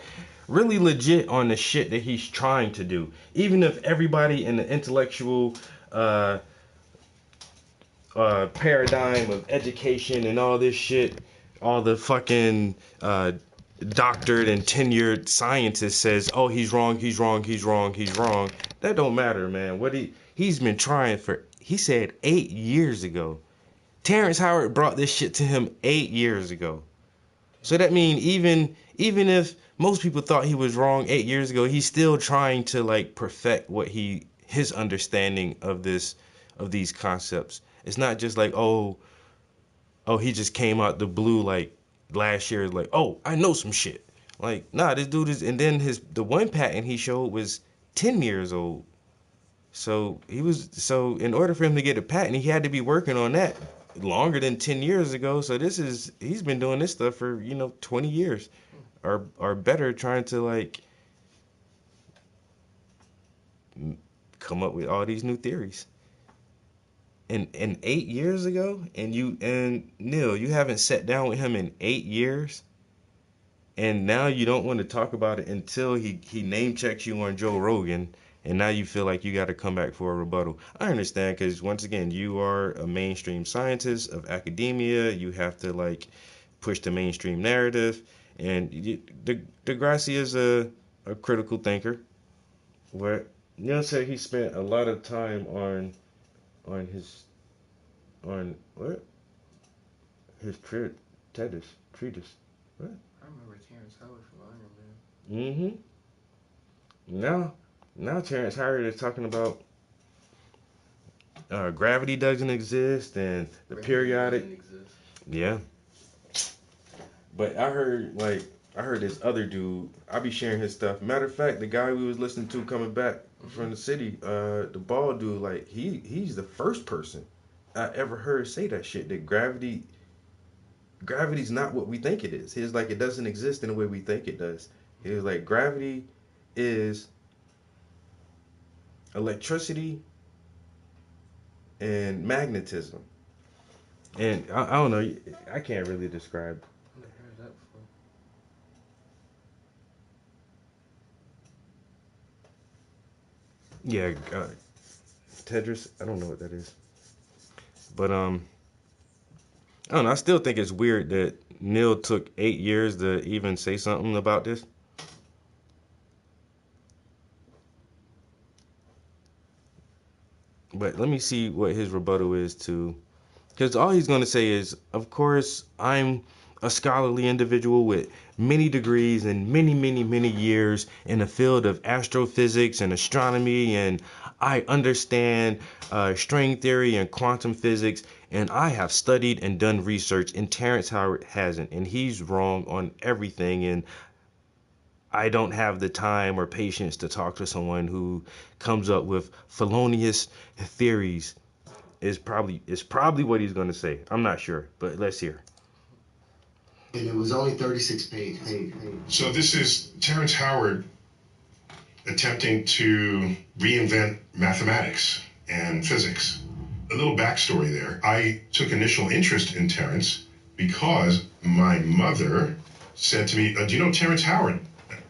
really legit on the shit that he's trying to do. Even if everybody in the intellectual paradigm of education and all this shit, all the fucking doctored and tenured scientist says, oh, he's wrong. That don't matter, man. What he's been trying for, he said 8 years ago. Terrence Howard brought this shit to him 8 years ago. So that means even if most people thought he was wrong 8 years ago, he's still trying to like perfect what his understanding of these concepts. It's not just like, oh, he just came out the blue like last year, like, oh, I know some shit. Like, nah, this dude is, and then the one patent he showed was 10 years old. So in order for him to get a patent, he had to be working on that longer than 10 years ago. So he's been doing this stuff for, 20 years or better, trying to like come up with all these new theories. And 8 years ago, and Neil, you haven't sat down with him in 8 years, and now you don't want to talk about it until he name checks you on Joe Rogan, and now you feel like you got to come back for a rebuttal. I understand, because once again, you are a mainstream scientist of academia. You have to like push the mainstream narrative, and deGrasse is a critical thinker. Where Neil said he spent a lot of time on his treatise. What? I remember Terrence Howard from Iron Man. Now Terrence Howard is talking about gravity doesn't exist and the periodic. Yeah. But I heard this other dude. I be sharing his stuff. Matter of fact, the guy we was listening to coming back from the city, the bald dude, like he's the first person I ever heard say that shit, that gravity's not what we think it is. He's like, it doesn't exist in the way we think it does. He was like, gravity is electricity and magnetism. And I don't know, I can't really describe. I've never heard that before. Yeah, Tedros, I don't know what that is. But I don't know, I still think it's weird that Neil took 8 years to even say something about this. But let me see what his rebuttal is to, because all he's going to say is, of course, I'm a scholarly individual with many degrees and many years in the field of astrophysics and astronomy, and I understand string theory and quantum physics, and I have studied and done research, and Terrence Howard hasn't, and he's wrong on everything, and I don't have the time or patience to talk to someone who comes up with felonious theories. Is probably what he's going to say. I'm not sure, but let's hear. And it was only 36 pages. So this is Terrence Howard attempting to reinvent mathematics and physics. A little backstory there. I took initial interest in Terrence because my mother said to me, do you know Terrence Howard?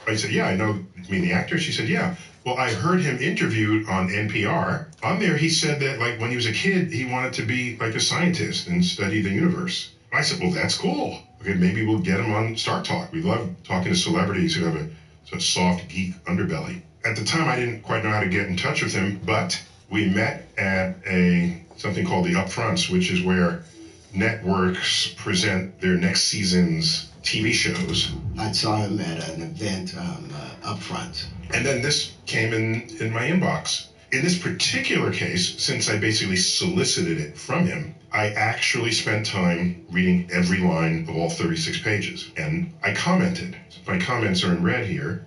I said, yeah, I know. You mean the actor? She said, yeah. Well, I heard him interviewed on NPR. On there, he said that, like, when he was a kid, he wanted to be, like, a scientist and study the universe. I said, well, that's cool. Okay, maybe we'll get him on Star Talk. We love talking to celebrities who have a So soft geek underbelly. At the time, I didn't quite know how to get in touch with him, but we met at something called the Upfronts, which is where networks present their next season's TV shows. I saw him at an event Upfront. And then this came in my inbox. In this particular case, since I basically solicited it from him, I actually spent time reading every line of all 36 pages. And I commented. My comments are in red here.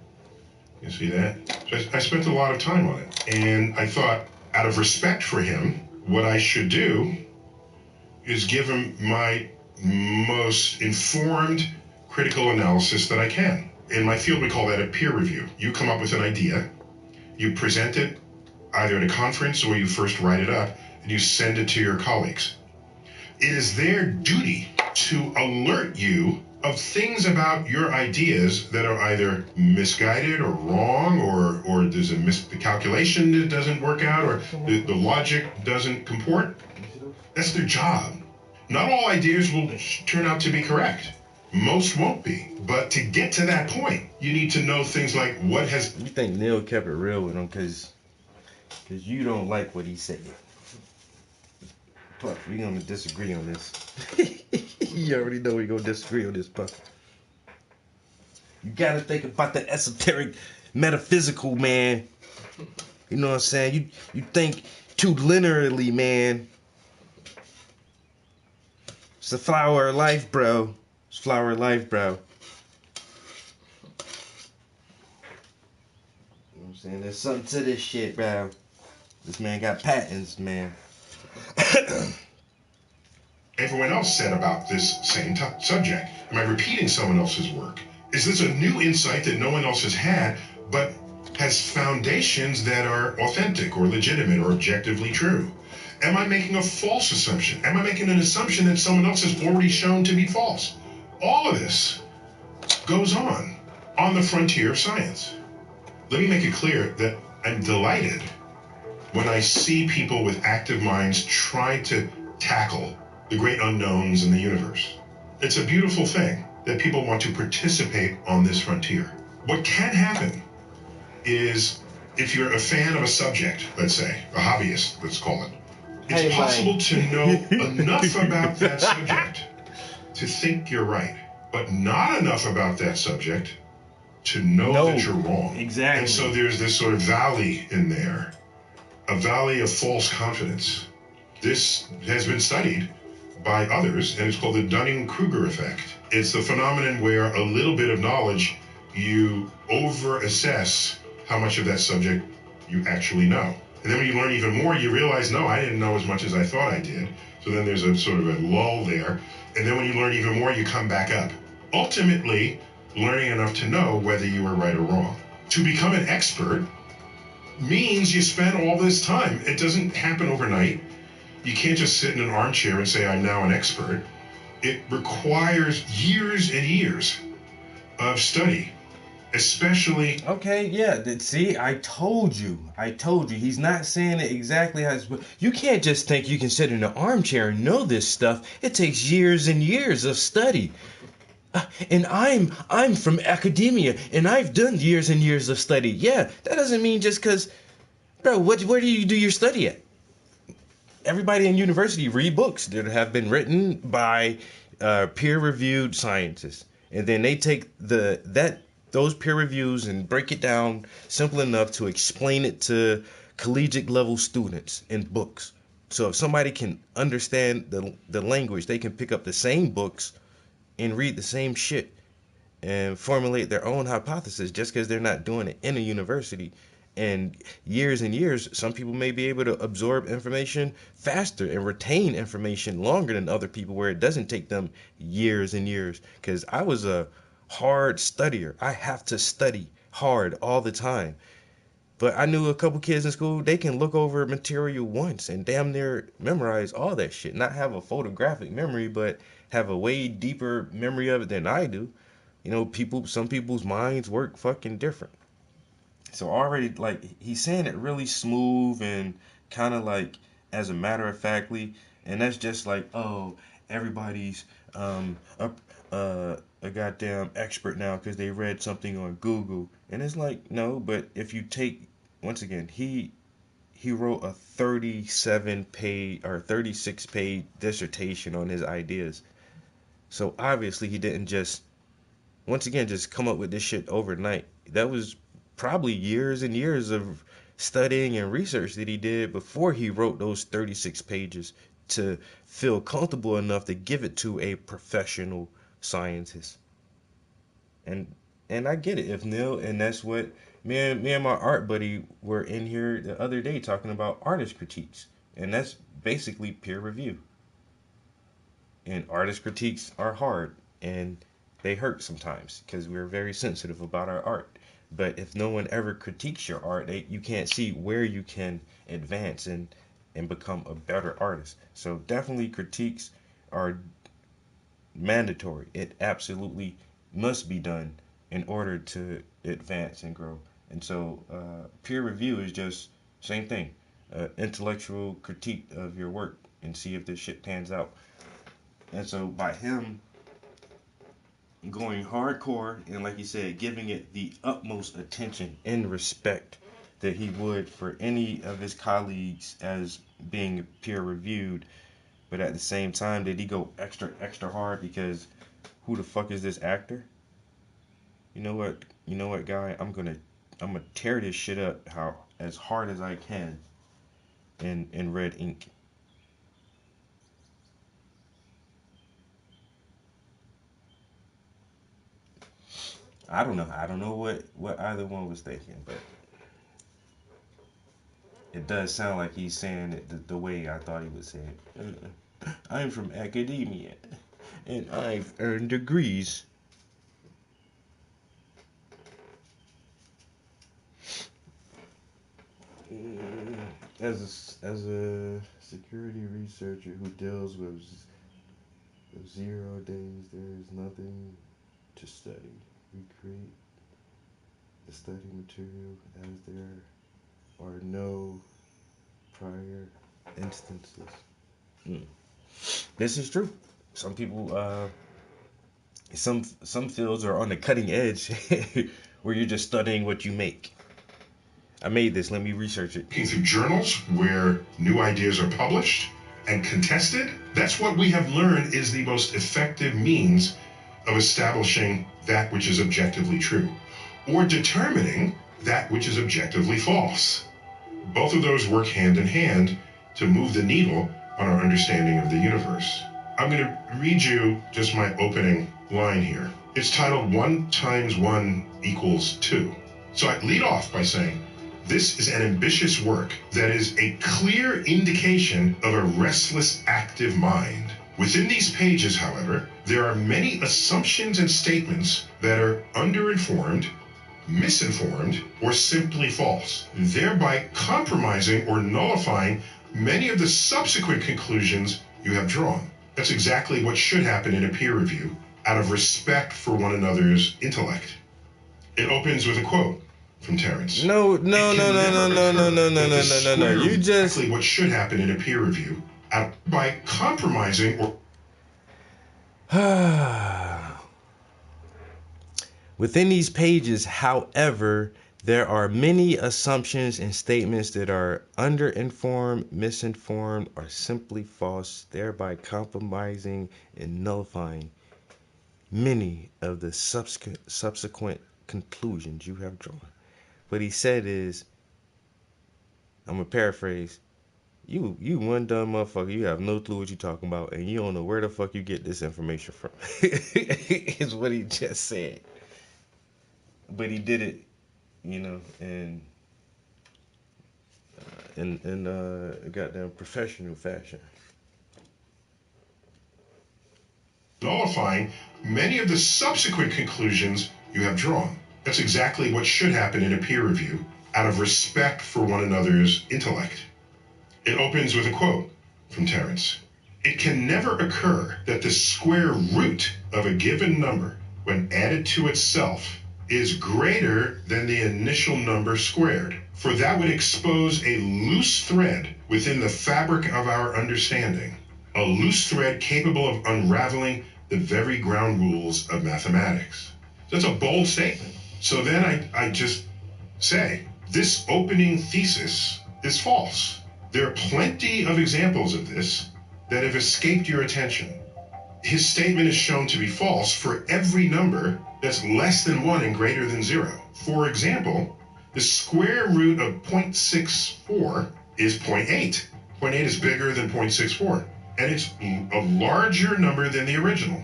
You see that? So I spent a lot of time on it. And I thought, out of respect for him, what I should do is give him my most informed critical analysis that I can. In my field, we call that a peer review. You come up with an idea, you present it either at a conference or you first write it up, and you send it to your colleagues. It is their duty to alert you of things about your ideas that are either misguided or wrong, or there's the calculation that doesn't work out, or the logic doesn't comport. That's their job. Not all ideas will turn out to be correct. Most won't be. But to get to that point, you need to know things like what has... You think Neil kept it real with him because you don't like what he said. Puff, we're going to disagree on this. You already know we're going to disagree on this, Puff. You got to think about the esoteric, metaphysical, man. You know what I'm saying? You think too linearly, man. It's the flower of life, bro. It's flower of life, bro. You know what I'm saying? There's something to this shit, bro. This man got patents, man. Everyone else said about this same subject. Am I repeating someone else's work? Is this a new insight that no one else has had, but has foundations that are authentic or legitimate or objectively true? Am I making a false assumption? Am I making an assumption that someone else has already shown to be false? All of this goes on the frontier of science. Let me make it clear that I'm delighted when I see people with active minds try to tackle the great unknowns in the universe. It's a beautiful thing that people want to participate on this frontier. What can happen is, if you're a fan of a subject, let's say, a hobbyist, let's call it, it's possible to know enough about that subject to think you're right, but not enough about that subject to know that you're wrong. Exactly. And so there's this sort of valley in there, a valley of false confidence. This has been studied by others, and it's called the Dunning-Kruger effect. It's the phenomenon where a little bit of knowledge, you over-assess how much of that subject you actually know. And then when you learn even more, you realize, no, I didn't know as much as I thought I did. So then there's a sort of a lull there. And then when you learn even more, you come back up. Ultimately, learning enough to know whether you were right or wrong. To become an expert means you spend all this time. It doesn't happen overnight. You can't just sit in an armchair and say, I'm now an expert. It requires years and years of study, especially... Okay, yeah, see, I told you. He's not saying it exactly how it's... You can't just think you can sit in an armchair and know this stuff. It takes years and years of study. And I'm from academia, and I've done years and years of study. Yeah, that doesn't mean just because... Bro, where do you do your study at? Everybody in university read books that have been written by peer-reviewed scientists, and then they take those peer reviews and break it down simple enough to explain it to collegiate level students in books. So if somebody can understand the language, they can pick up the same books and read the same shit and formulate their own hypothesis just because they're not doing it in a university. And years, some people may be able to absorb information faster and retain information longer than other people, where it doesn't take them years and years. Because I was a hard studier. I have to study hard all the time. But I knew a couple kids in school, they can look over material once and damn near memorize all that shit. Not have a photographic memory, but have a way deeper memory of it than I do. You know, some people's minds work fucking different. So already, like, he's saying it really smooth and kind of like as a matter of factly, and that's just like, oh, everybody's a goddamn expert now because they read something on Google. And it's like, no, but if you take, once again, he wrote a 37-page or 36-page dissertation on his ideas. So obviously he didn't just, once again, just come up with this shit overnight. That was probably years and years of studying and research that he did before he wrote those 36 pages to feel comfortable enough to give it to a professional scientist. And I get it. If Neil, and that's what me and my art buddy were in here the other day talking about artist critiques, and that's basically peer review. And artist critiques are hard and they hurt sometimes because we're very sensitive about our art. But if no one ever critiques your art, you can't see where you can advance and become a better artist. So definitely critiques are mandatory. It absolutely must be done in order to advance and grow. And so peer review is just same thing, intellectual critique of your work and see if this shit pans out. And so by him going hardcore and, like you said, giving it the utmost attention and respect that he would for any of his colleagues as being peer reviewed, but at the same time, did he go extra hard because who the fuck is this actor? You know what, guy? I'm gonna tear this shit up as hard as I can in red ink. I don't know what either one was thinking, but it does sound like he's saying it the way I thought he would say it. I'm from academia, and I've earned degrees. As a security researcher who deals with 0 days, there is nothing to study. We create the study material as there are no prior instances. This is true. Some people, some fields are on the cutting edge where you're just studying what you make. I made this, let me research it. Through journals where new ideas are published and contested, that's what we have learned is the most effective means of establishing that which is objectively true, or determining that which is objectively false. Both of those work hand in hand to move the needle on our understanding of the universe. I'm going to read you just my opening line here. It's titled 1 × 1 = 2. So I lead off by saying, this is an ambitious work that is a clear indication of a restless, active mind. Within these pages, however, there are many assumptions and statements that are underinformed, misinformed, or simply false, thereby compromising or nullifying many of the subsequent conclusions you have drawn. That's exactly what should happen in a peer review, out of respect for one another's intellect. It opens with a quote from Terence. No. You just exactly what should happen in a peer review, by compromising or within these pages, however, there are many assumptions and statements that are underinformed, misinformed, or simply false, thereby compromising and nullifying many of the subsequent conclusions you have drawn. What he said is, I'm going to paraphrase, you one dumb motherfucker, you have no clue what you're talking about, and you don't know where the fuck you get this information from. Is what he just said. But he did it, in a goddamn professional fashion. Nullifying many of the subsequent conclusions you have drawn. That's exactly what should happen in a peer review, out of respect for one another's intellect. It opens with a quote from Terence. It can never occur that the square root of a given number, when added to itself, is greater than the initial number squared, for that would expose a loose thread within the fabric of our understanding. a loose thread capable of unraveling the very ground rules of mathematics. That's a bold statement. So then I just say, this opening thesis is false. There are plenty of examples of this that have escaped your attention. His statement is shown to be false for every number that's less than 1 and greater than 0. For example, the square root of 0.64 is 0.8. 0.8 is bigger than 0.64, and it's a larger number than the original.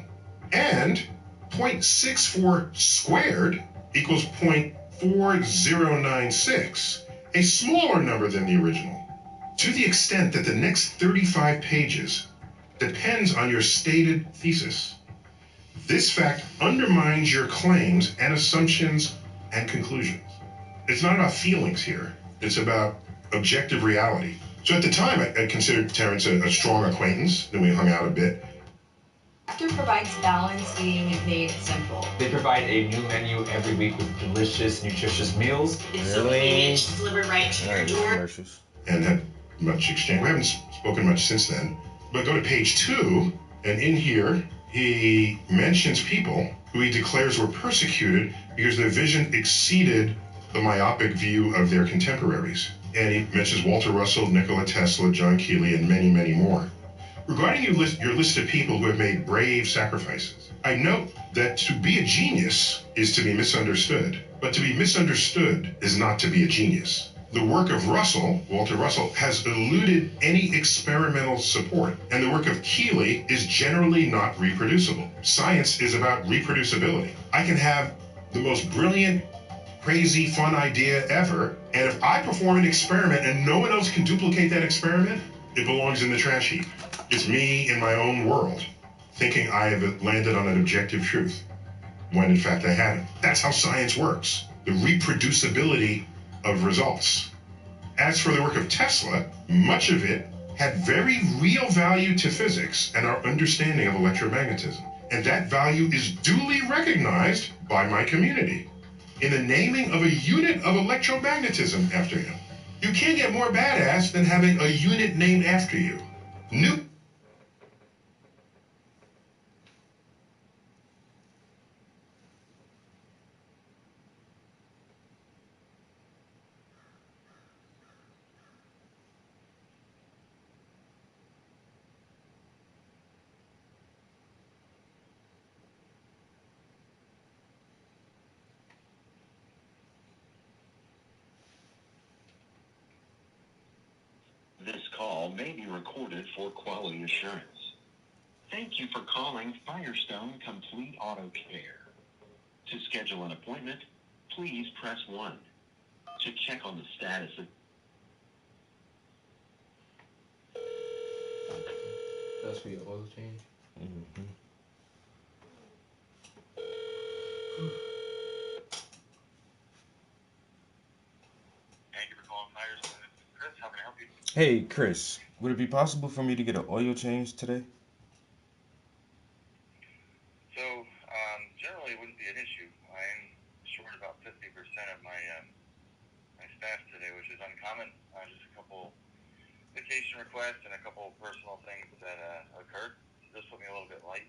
And 0.64 squared equals 0.4096, a smaller number than the original. To the extent that the next 35 pages depends on your stated thesis, this fact undermines your claims and assumptions and conclusions. It's not about feelings here. It's about objective reality. So at the time, I considered Terrence a strong acquaintance. Then we hung out a bit. Factor provides balance being made simple. They provide a new menu every week with delicious, nutritious meals. It's so convenient, delivered right to your door. And had much exchange. We haven't spoken much since then. But go to page 2, and in here, he mentions people who he declares were persecuted because their vision exceeded the myopic view of their contemporaries. And he mentions Walter Russell, Nikola Tesla, John Keeley, and many, many more. Regarding your list of people who have made brave sacrifices, I note that to be a genius is to be misunderstood, but to be misunderstood is not to be a genius. The work of Russell, Walter Russell, has eluded any experimental support, and the work of Keeley is generally not reproducible. Science is about reproducibility. I can have the most brilliant, crazy, fun idea ever, and if I perform an experiment and no one else can duplicate that experiment, it belongs in the trash heap. It's me in my own world, thinking I have landed on an objective truth, when in fact I haven't. That's how science works, the reproducibility of results. As for the work of Tesla, much of it had very real value to physics and our understanding of electromagnetism. And that value is duly recognized by my community in the naming of a unit of electromagnetism after him. You can't get more badass than having a unit named after you. This call may be recorded for quality assurance. Thank you for calling Firestone Complete Auto Care. To schedule an appointment, please press 1. To check on the status of... That's for your oil change? Mm-hmm. Thank you for calling Firestone. This is Chris. How can I help you? Hey, Chris, would it be possible for me to get an oil change today? So, generally it wouldn't be an issue. I am short about 50% of my staff today, which is uncommon. Just a couple vacation requests and a couple personal things that occurred. So this put me a little bit light.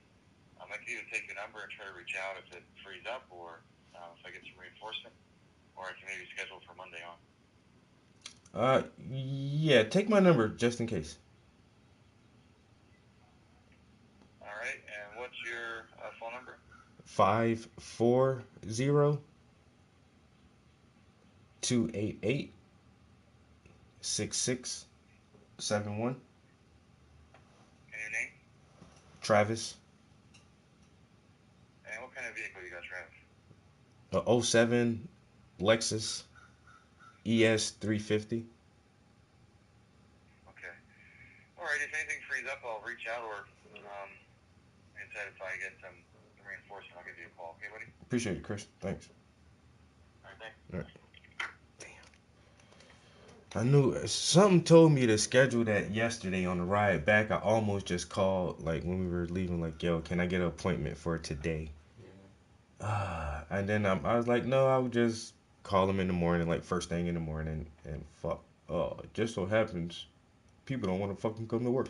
I can either take the number and try to reach out if it frees up, or if I get some reinforcement, or I can maybe schedule for Monday on. Yeah, take my number just in case. All right, and what's your phone number? 540-288-6671. And your name? Travis. And what kind of vehicle you got, Travis? A 07 Lexus ES 350. Okay. All right, if anything frees up, I'll reach out, or instead if I get some reinforcement, I'll give you a call. Okay, buddy? Appreciate it, Chris. Thanks. All right, thanks. All right. I knew something told me to schedule that yesterday on the ride back. I almost just called, like, when we were leaving, like, yo, can I get an appointment for today? And then I was like, no, I'll just call him in the morning, like, first thing in the morning, and fuck. It just so happens people don't want to fucking come to work.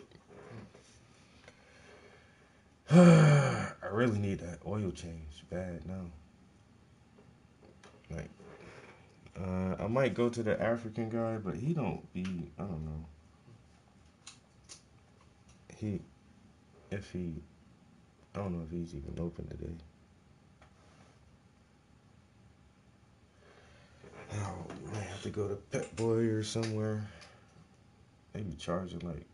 I really need that oil change bad now. Like, I might go to the African guy, but he don't be, I don't know. I don't know if he's even open today. Oh, man, I have to go to Pep Boy or somewhere. They be charging like,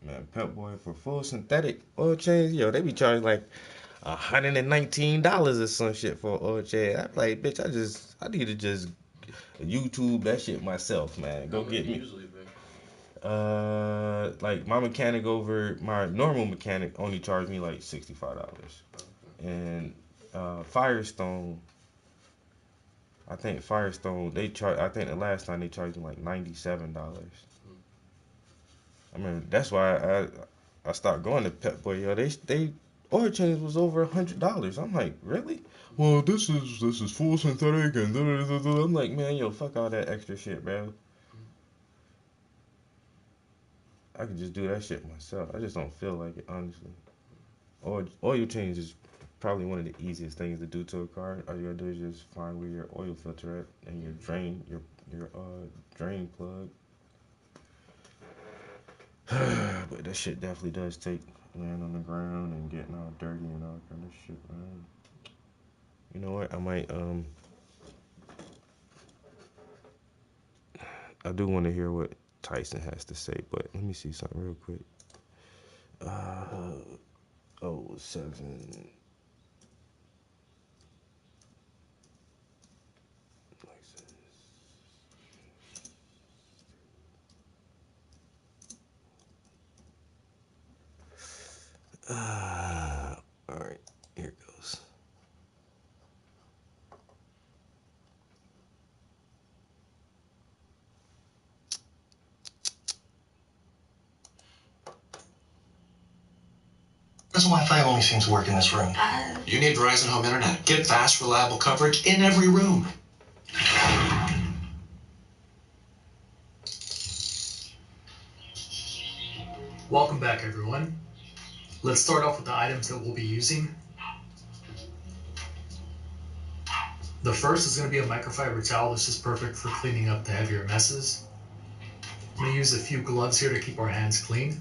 man, Pep Boy for full synthetic oil change, yo, they be charging like $119 or some shit for oil change. I'm like, bitch, I need to just YouTube that shit myself, man. Go get me. Usually, big. Like my normal mechanic only charged me like $65, and Firestone. I think Firestone I think the last time they charged me like $97. I mean that's why I stopped going to Pep Boy. Yo, they oil change was over $100. I'm like, really? Well, this is full synthetic and da-da-da-da-da. I'm like, man, yo, fuck all that extra shit, bro. I could just do that shit myself. I just don't feel like it, honestly. Oil change is probably one of the easiest things to do to a car. All you gotta do is just find where your oil filter at and your drain plug. But that shit definitely does take laying on the ground and getting all dirty and all kind of shit, man. You know what? I might I do want to hear what Tyson has to say, but let me see something real quick. 07. All right, here it goes. Does Wi-Fi only seems to work in this room? You need Verizon Home Internet. Get fast, reliable coverage in every room. Welcome back, everyone. Let's start off with the items that we'll be using. The first is going to be a microfiber towel. This is perfect for cleaning up the heavier messes. I'm going to use a few gloves here to keep our hands clean.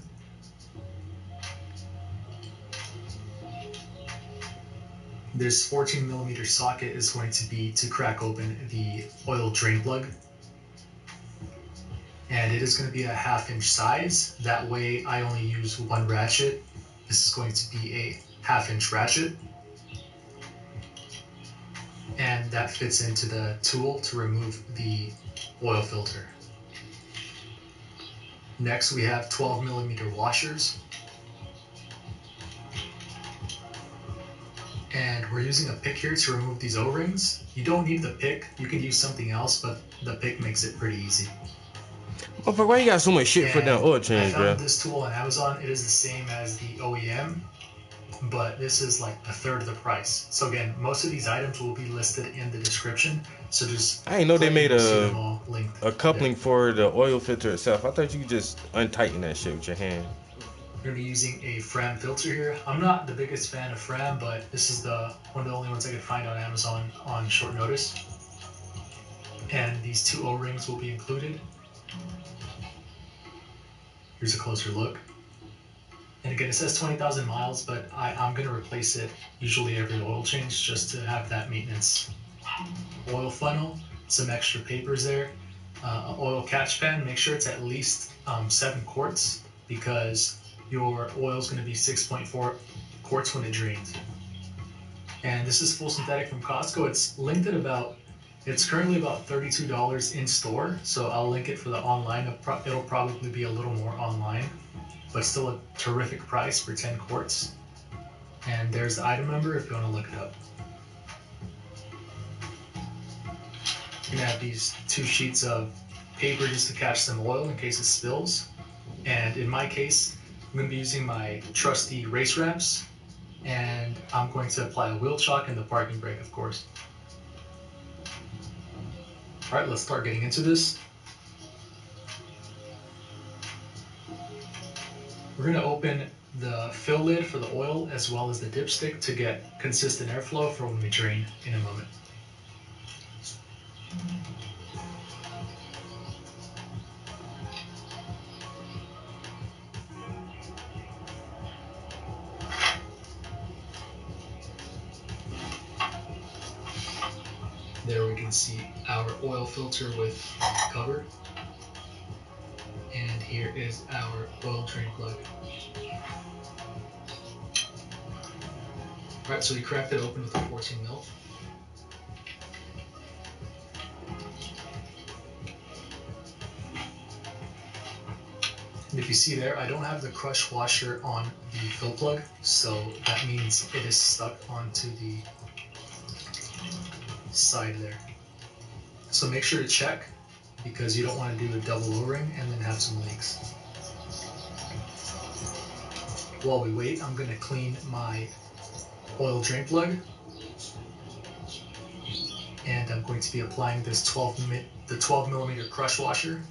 This 14mm socket is going to be to crack open the oil drain plug. And it is going to be a 1/2-inch size. That way I only use one ratchet. This is going to be a 1/2-inch ratchet. And that fits into the tool to remove the oil filter. Next we have 12mm washers. And we're using a pick here to remove these O-rings. You don't need the pick, you can use something else, but the pick makes it pretty easy. Oh, fuck, why you got so much shit for that oil change, bro? I found this tool on Amazon. It is the same as the OEM, but this is like a third of the price. So again, most of these items will be listed in the description. So just I didn't know they made a coupling for the oil filter itself. I thought you could just untighten that shit with your hand. We're going to be using a Fram filter here. I'm not the biggest fan of Fram, but this is one of the only ones I could find on Amazon on short notice. And these two O-rings will be included. Here's a closer look. And again, it says 20,000 miles, but I'm going to replace it usually every oil change just to have that maintenance oil funnel. Some extra papers there. Oil catch pan, make sure it's at least 7 quarts because your oil is going to be 6.4 quarts when it drains. And this is full synthetic from Costco. It's currently about $32 in store, so I'll link it for the online. It'll probably be a little more online, but still a terrific price for 10 quarts. And there's the item number if you want to look it up. You're gonna have these 2 sheets of paper just to catch some oil in case it spills. And in my case, I'm going to be using my trusty race wraps, and I'm going to apply a wheel chock and the parking brake, of course. All right, let's start getting into this. We're going to open the fill lid for the oil as well as the dipstick to get consistent airflow for when we drain in a moment. There we can see our oil filter with cover. And here is our oil drain plug. Alright, so we cracked it open with a 14 mil. And if you see there, I don't have the crush washer on the fill plug, so that means it is stuck onto the side there. So make sure to check, because you don't want to do a double O-ring and then have some leaks. While we wait, I'm going to clean my oil drain plug, and I'm going to be applying this 12 millimeter crush washer.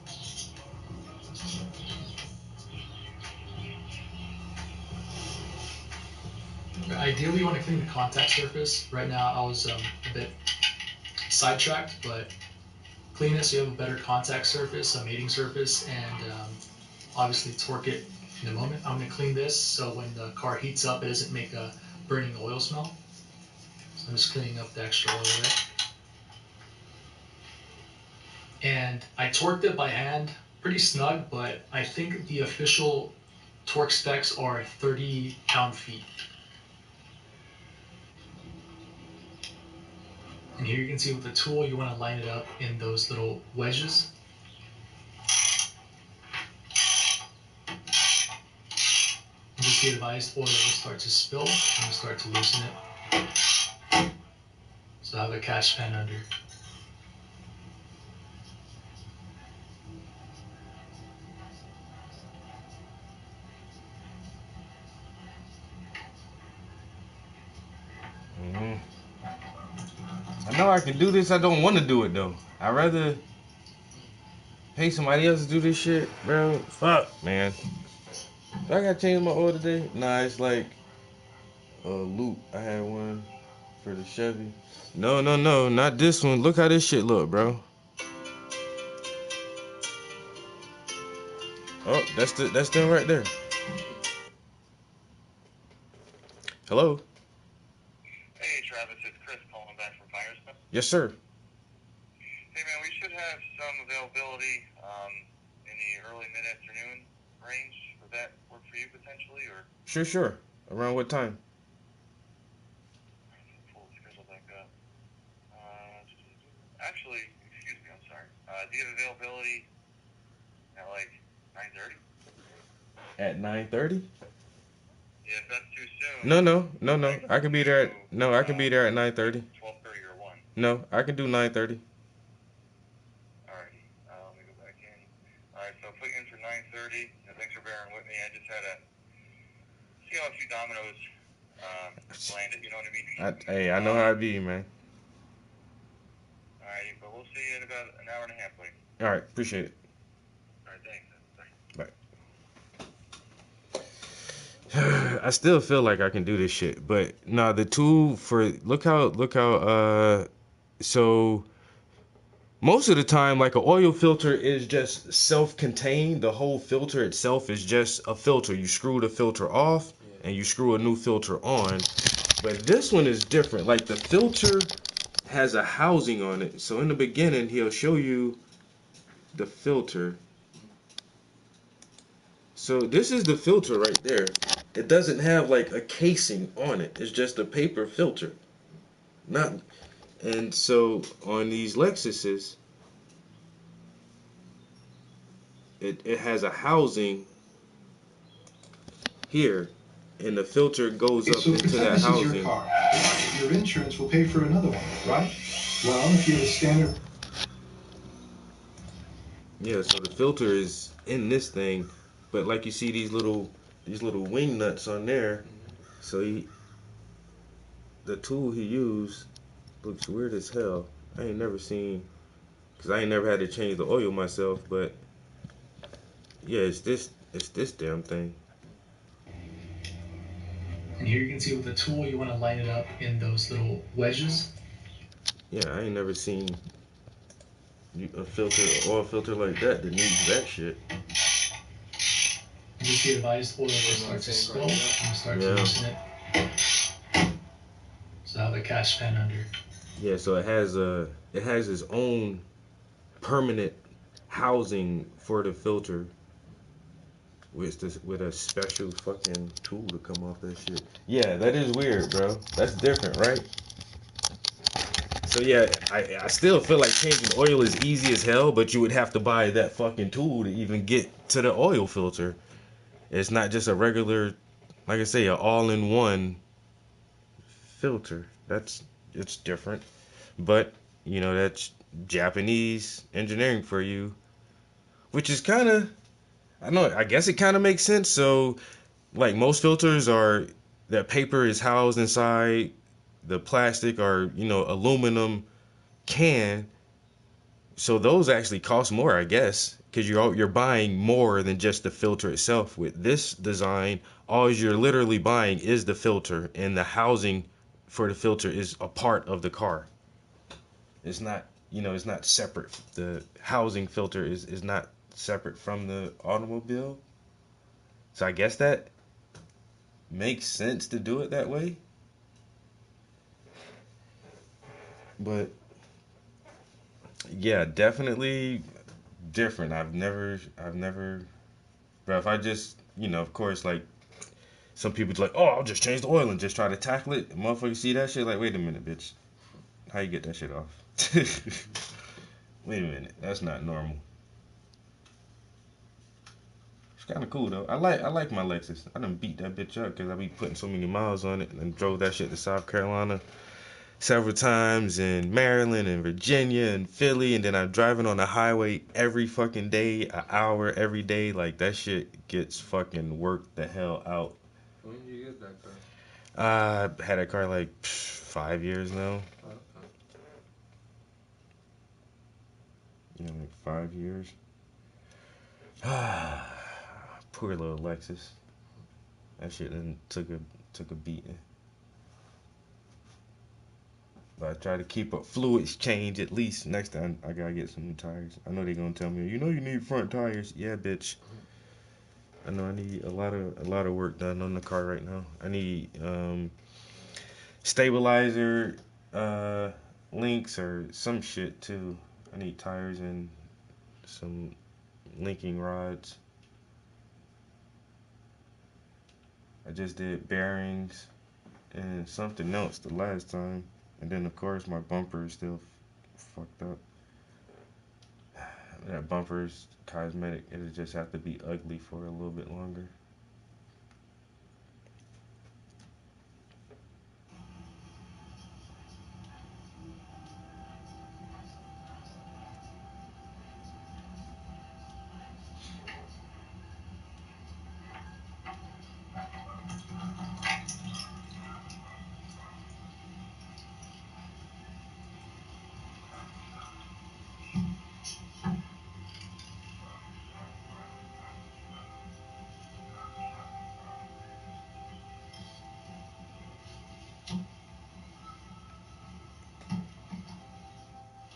Ideally, you want to clean the contact surface. Right now, I was a bit sidetracked, but clean it so you have a better contact surface, a mating surface, and obviously torque it in a moment. I'm going to clean this so when the car heats up, it doesn't make a burning oil smell. So I'm just cleaning up the extra oil there. And I torqued it by hand, pretty snug, but I think the official torque specs are 30 pound-feet. And here you can see with the tool, you want to line it up in those little wedges. And just be advised, oil will start to spill and you start to loosen it. So I have a catch pan under. I know I can do this. I don't want to do it though. I'd rather pay somebody else to do this shit, bro. Fuck, man. Do I gotta change my oil today? Nah, it's like a loop. I had one for the Chevy. No, not this one. Look how this shit look, bro. Oh, that's them right there. Hello. Hey, Travis, it's Chris calling back from Firestone. Yes, sir. Hey, man, we should have some availability in the early mid-afternoon range. Would that work for you potentially, or? Sure. Around what time? Pull the schedule back up. Actually, excuse me, I'm sorry. Do you have availability at like 9:30? At 9:30? Yeah, if that's too soon. No. I can be there at I can be there at 9:30. 12:30 or 1. No, I can do 9:30. Alrighty. Let me go back in. Alright, so put you in for 9:30. Thanks for bearing with me. I just had to see how a few dominoes landed, you know what I mean? Hey, I know how it be, man. Alrighty, but we'll see you in about an hour and a half later. Alright, appreciate it. Alright, thanks. I still feel like I can do this shit, but nah, the tool for look how so most of the time, like, an oil filter is just self-contained. The whole filter itself is just a filter. You screw the filter off and you screw a new filter on. But this one is different. Like, the filter has a housing on it. So in the beginning, he'll show you the filter. So this is the filter right there. It doesn't have like a casing on it. It's just a paper filter. And so on these Lexuses, it has a housing here, and the filter goes up into that housing. Your car. Your insurance will pay for another one, right? Well, if you have a standard. Yeah, so the filter is in this thing, but like you see these little wing nuts on there. So the tool he used looks weird as hell. I ain't never seen, cause I ain't never had to change the oil myself. But yeah, it's this damn thing. And here you can see with the tool, you want to line it up in those little wedges. Yeah, I ain't never seen a filter, oil filter like that needs that shit. You see advised oil will start to spill and start to loosen it. So I have a catch pan under. Yeah, so it has its own permanent housing for the filter with a special fucking tool to come off that shit. Yeah, that is weird, bro. That's different, right? So yeah, I still feel like changing oil is easy as hell, but you would have to buy that fucking tool to even get to the oil filter. It's not just a regular, like I say, an all-in-one filter. It's different, but you know, that's Japanese engineering for you, which is kind of, I guess it kind of makes sense. So like most filters are, that paper is housed inside the plastic or, you know, aluminum can, so those actually cost more, I guess, because you're buying more than just the filter itself. With this design, all you're literally buying is the filter, and the housing for the filter is a part of the car. It's not, you know, it's not separate. The housing filter is not separate from the automobile. So I guess that makes sense to do it that way. But yeah, definitely different. I've never, bro, if I just, you know, of course, like, some people's like, oh, I'll just change the oil and just try to tackle it. Motherfuckers see that shit like, wait a minute, bitch. How you get that shit off? Wait a minute, that's not normal. It's kind of cool though. I like my Lexus. I done beat that bitch up because I be putting so many miles on it, and drove that shit to South Carolina several times, in Maryland and Virginia and Philly, and then I'm driving on the highway every fucking day, an hour every day. Like, that shit gets fucking worked the hell out. When did you get that car? I had that car like 5 years now. Yeah, like 5 years. Poor little Lexus. That shit then took a beating. But I try to keep up fluids change at least. Next time I gotta get some new tires. I know they're gonna tell me, you know, you need front tires. Yeah, bitch. I know I need a lot of work done on the car right now. I need stabilizer links or some shit too. I need tires and some linking rods. I just did bearings and something else the last time. And then, of course, my bumper is still fucked up. That bumper is cosmetic. It'll just have to be ugly for a little bit longer.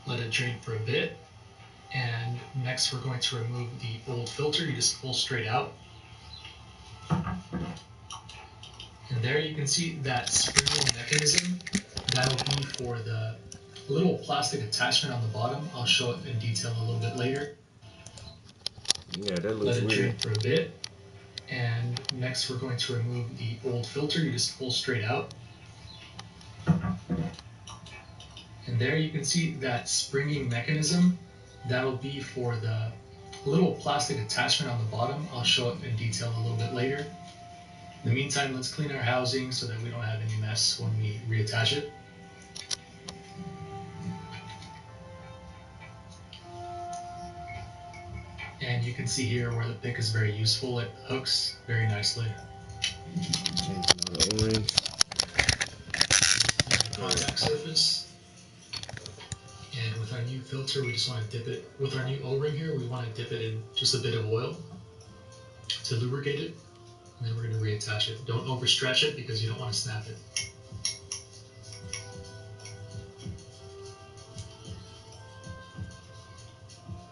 Let it drain for a bit, and next we're going to remove the old filter. You just pull straight out, and there you can see that springing mechanism. That'll be for the little plastic attachment on the bottom. I'll show it in detail a little bit later. Yeah, that looks Let it weird. drain for a bit, and next we're going to remove the old filter. You just pull straight out, and there you can see that springing mechanism. That'll be for the little plastic attachment on the bottom. I'll show it in detail a little bit later. In the meantime, let's clean our housing so that we don't have any mess when we reattach it. And you can see here where the pick is very useful. It hooks very nicely. Contact surface. And with our new filter, we just want to dip it. With our new O-ring here, we want to dip it in just a bit of oil to lubricate it. And then we're going to reattach it. Don't overstretch it because you don't want to snap it.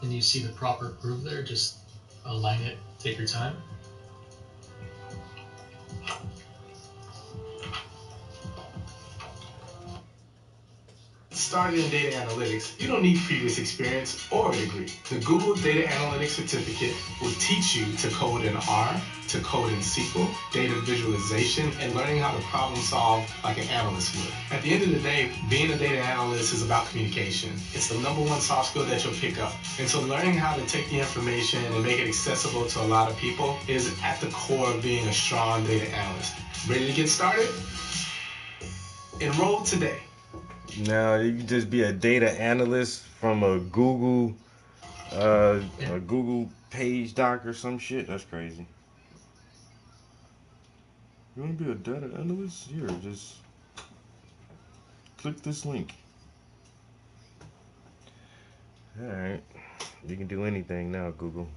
And you see the proper groove there, just align it, take your time. Started in data analytics, you don't need previous experience or a degree. The Google Data Analytics Certificate will teach you to code in R, to code in SQL, data visualization, and learning how to problem solve like an analyst would. At the end of the day, being a data analyst is about communication. It's the #1 soft skill that you'll pick up. And so learning how to take the information and make it accessible to a lot of people is at the core of being a strong data analyst. Ready to get started? Enroll today. Now you can just be a data analyst from a Google page doc or some shit. That's crazy. You want to be a data analyst? Here, just click this link. Alright. You can do anything now, Google.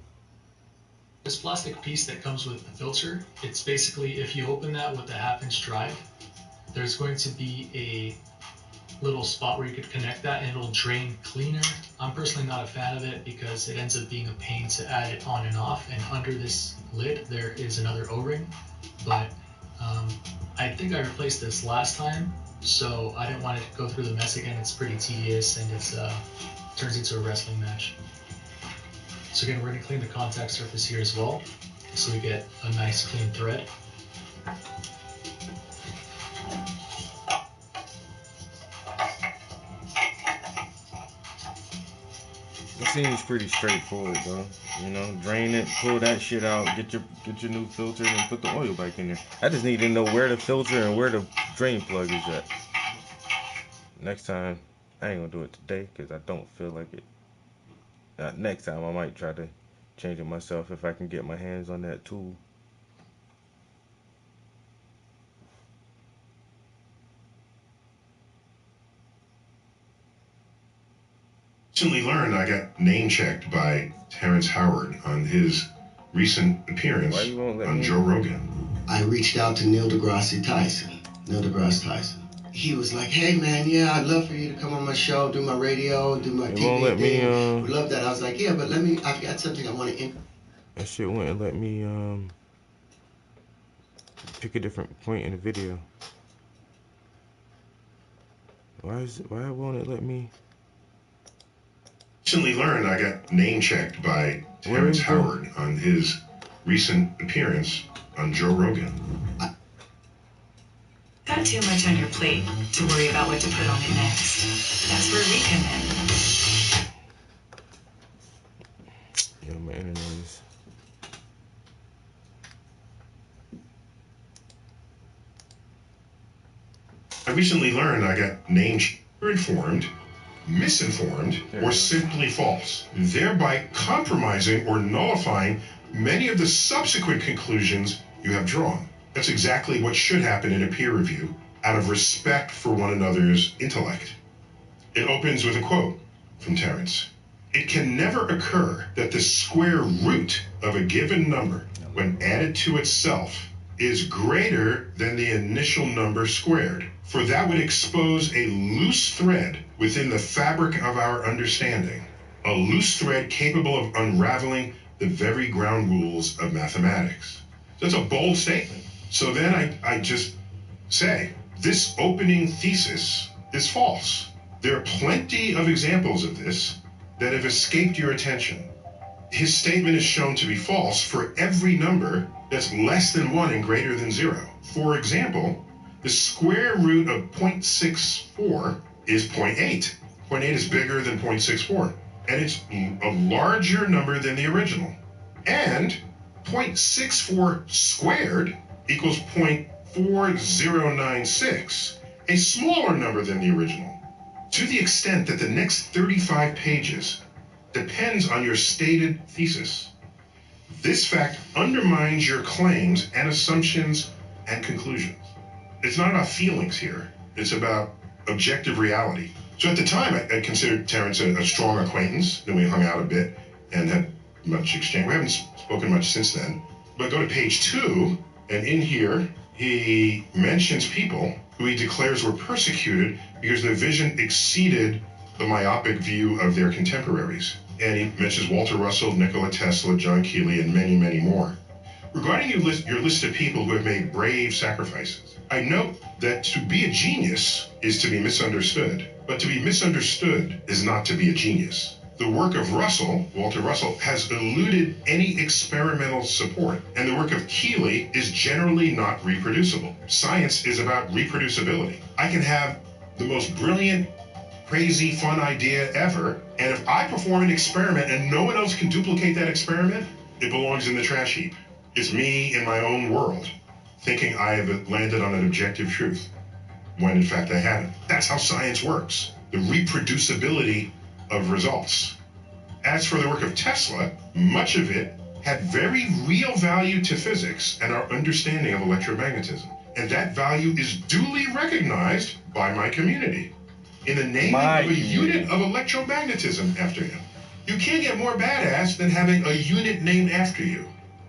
This plastic piece that comes with the filter, it's basically, if you open that with the 1/2-inch drive, there's going to be a little spot where you could connect that and it'll drain cleaner. I'm personally not a fan of it because it ends up being a pain to add it on and off, and under this lid there is another O-ring, but I think I replaced this last time, so I didn't want to go through the mess again. It's pretty tedious and it turns into a wrestling match. So again, we're going to clean the contact surface here as well, so we get a nice clean thread. It seems pretty straightforward though. You know, drain it, pull that shit out, get your new filter, and put the oil back in there. I just need to know where the filter and where the drain plug is at. Next time, I ain't gonna do it today because I don't feel like it. Next time, I might try to change it myself if I can get my hands on that tool. Recently learned I got name checked by Terrence Howard on his recent appearance on Joe Rogan. I reached out to Neil deGrasse Tyson. He was like, "Hey man, yeah, I'd love for you to come on my show, do my radio, do my TV thing. Would love that." I was like, "Yeah, but I've got something I want to." That shit wouldn't let me pick a different point in the video. Why won't it let me? Recently learned I got name checked by Terrence Howard on his recent appearance on Joe Rogan. Got too much on your plate to worry about what to put on it next. That's where we come in. Yeah, my internet is. I recently learned I got name informed, misinformed, or simply false, thereby compromising or nullifying many of the subsequent conclusions you have drawn. That's exactly what should happen in a peer review, out of respect for one another's intellect. It opens with a quote from Terrence. "It can never occur that the square root of a given number, when added to itself, is greater than the initial number squared, for that would expose a loose thread within the fabric of our understanding, a loose thread capable of unraveling the very ground rules of mathematics." That's a bold statement. So then I just say, this opening thesis is false. There are plenty of examples of this that have escaped your attention. His statement is shown to be false for every number that's less than 1 and greater than 0. For example, the square root of 0.64 is 0.8. 0.8 is bigger than 0.64, and it's a larger number than the original. And 0.64 squared equals 0.4096, a smaller number than the original. To the extent that the next 35 pages depends on your stated thesis, this fact undermines your claims and assumptions and conclusions. It's not about feelings here. It's about objective reality. So at the time, I considered Terrence a strong acquaintance. Then we hung out a bit and had much exchange. We haven't spoken much since then. But go to page 2, And in here, he mentions people who he declares were persecuted because their vision exceeded the myopic view of their contemporaries. And he mentions Walter Russell, Nikola Tesla, John Keeley, and many, many more. Regarding your list of people who have made brave sacrifices, I note that to be a genius is to be misunderstood, but to be misunderstood is not to be a genius. The work of Russell, Walter Russell, has eluded any experimental support, and the work of Keeley is generally not reproducible. Science is about reproducibility. I can have the most brilliant, crazy, fun idea ever, and if I perform an experiment and no one else can duplicate that experiment, it belongs in the trash heap. It's me in my own world, thinking I have landed on an objective truth, when in fact I haven't. That's how science works, the reproducibility of results. As for the work of Tesla, much of it had very real value to physics and our understanding of electromagnetism. And that value is duly recognized by my community in the naming of a unit of electromagnetism after him. You can't get more badass than having a unit named after you.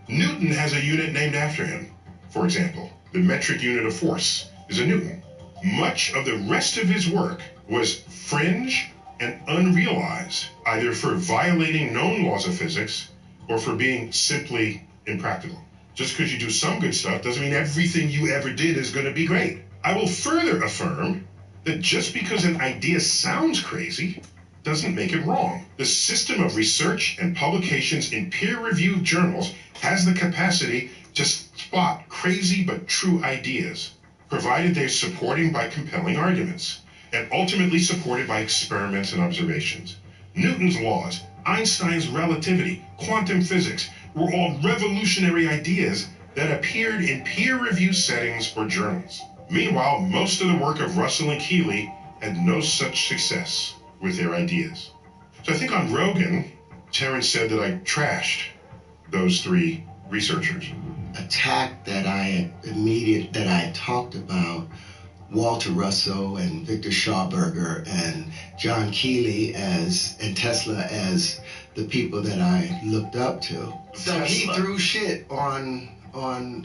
Newton has a unit named after him. For example, the metric unit of force is a Newton. Much of the rest of his work was fringe and unrealized, either for violating known laws of physics or for being simply impractical. Just because you do some good stuff doesn't mean everything you ever did is going to be great. I will further affirm that just because an idea sounds crazy doesn't make it wrong. The system of research and publications in peer-reviewed journals has the capacity to spot crazy but true ideas, provided they're supported by compelling arguments, and ultimately supported by experiments and observations. Newton's laws, Einstein's relativity, quantum physics were all revolutionary ideas that appeared in peer-review settings or journals. Meanwhile, most of the work of Russell and Keeley had no such success with their ideas. So I think on Rogan, Terence said that I trashed those three researchers. Attack that I had talked about Walter Russell and Victor Schauberger and John Keeley and Tesla as the people that I looked up to. So he threw shit on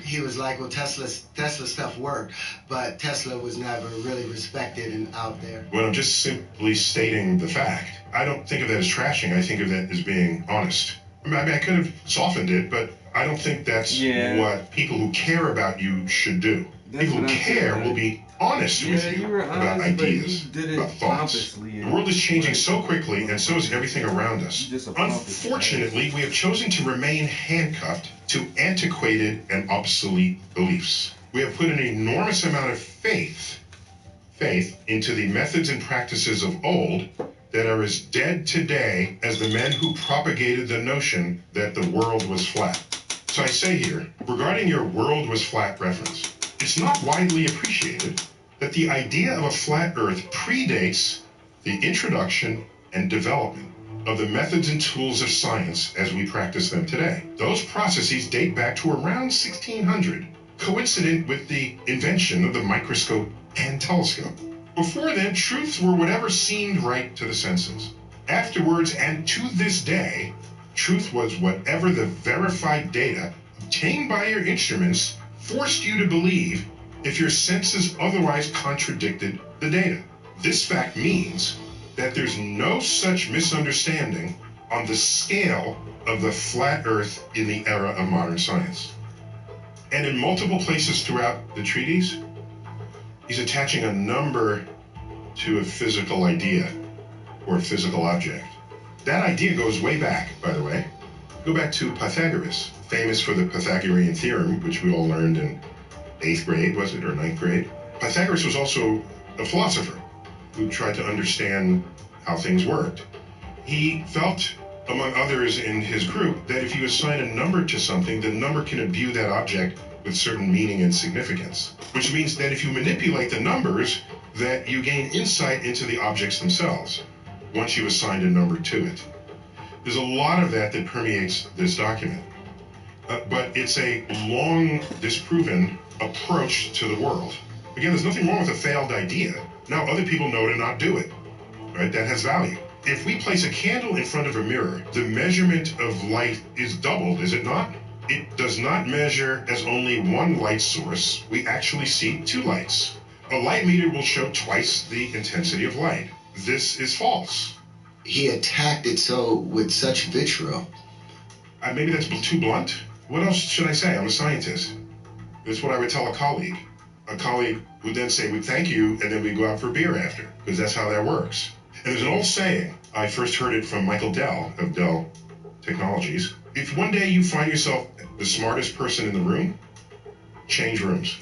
he was like, well, Tesla stuff worked, but Tesla was never really respected and out there. Well, I'm just simply stating the fact. I don't think of that as trashing. I think of that as being honest. I mean, I could have softened it, but I don't think that's what people who care about you should do. People who care will be honest with you about ideas, about thoughts. The world is changing so quickly, and so is everything around us. Unfortunately, we have chosen to remain handcuffed to antiquated and obsolete beliefs. We have put an enormous amount of faith into the methods and practices of old that are as dead today as the men who propagated the notion that the world was flat. So I say here, regarding your world was flat reference, it's not widely appreciated that the idea of a flat Earth predates the introduction and development of the methods and tools of science as we practice them today. Those processes date back to around 1600, coincident with the invention of the microscope and telescope. Before then, truths were whatever seemed right to the senses. Afterwards, and to this day, truth was whatever the verified data obtained by your instruments forced you to believe if your senses otherwise contradicted the data. This fact means that there's no such misunderstanding on the scale of the flat Earth in the era of modern science. And in multiple places throughout the treatise, he's attaching a number to a physical idea or a physical object. That idea goes way back, by the way. Go back to Pythagoras, famous for the Pythagorean theorem, which we all learned in 8th grade, was it, or 9th grade? Pythagoras was also a philosopher who tried to understand how things worked. He felt, among others in his group, that if you assign a number to something, the number can imbue that object with certain meaning and significance, which means that if you manipulate the numbers, that you gain insight into the objects themselves once you assigned a number to it. There's a lot of that permeates this document, but it's a long disproven approach to the world. Again, there's nothing wrong with a failed idea. Now other people know to not do it, right? That has value. If we place a candle in front of a mirror, the measurement of light is doubled, is it not? It does not measure as only one light source. We actually see two lights. A light meter will show twice the intensity of light. This is false. He attacked it so with such vitriol. Maybe that's too blunt. What else should I say? I'm a scientist. That's what I would tell a colleague. A colleague would then say, "We thank you," and then we go out for beer after, because that's how that works. And there's an old saying. I first heard it from Michael Dell of Dell Technologies. If one day you find yourself the smartest person in the room, change rooms.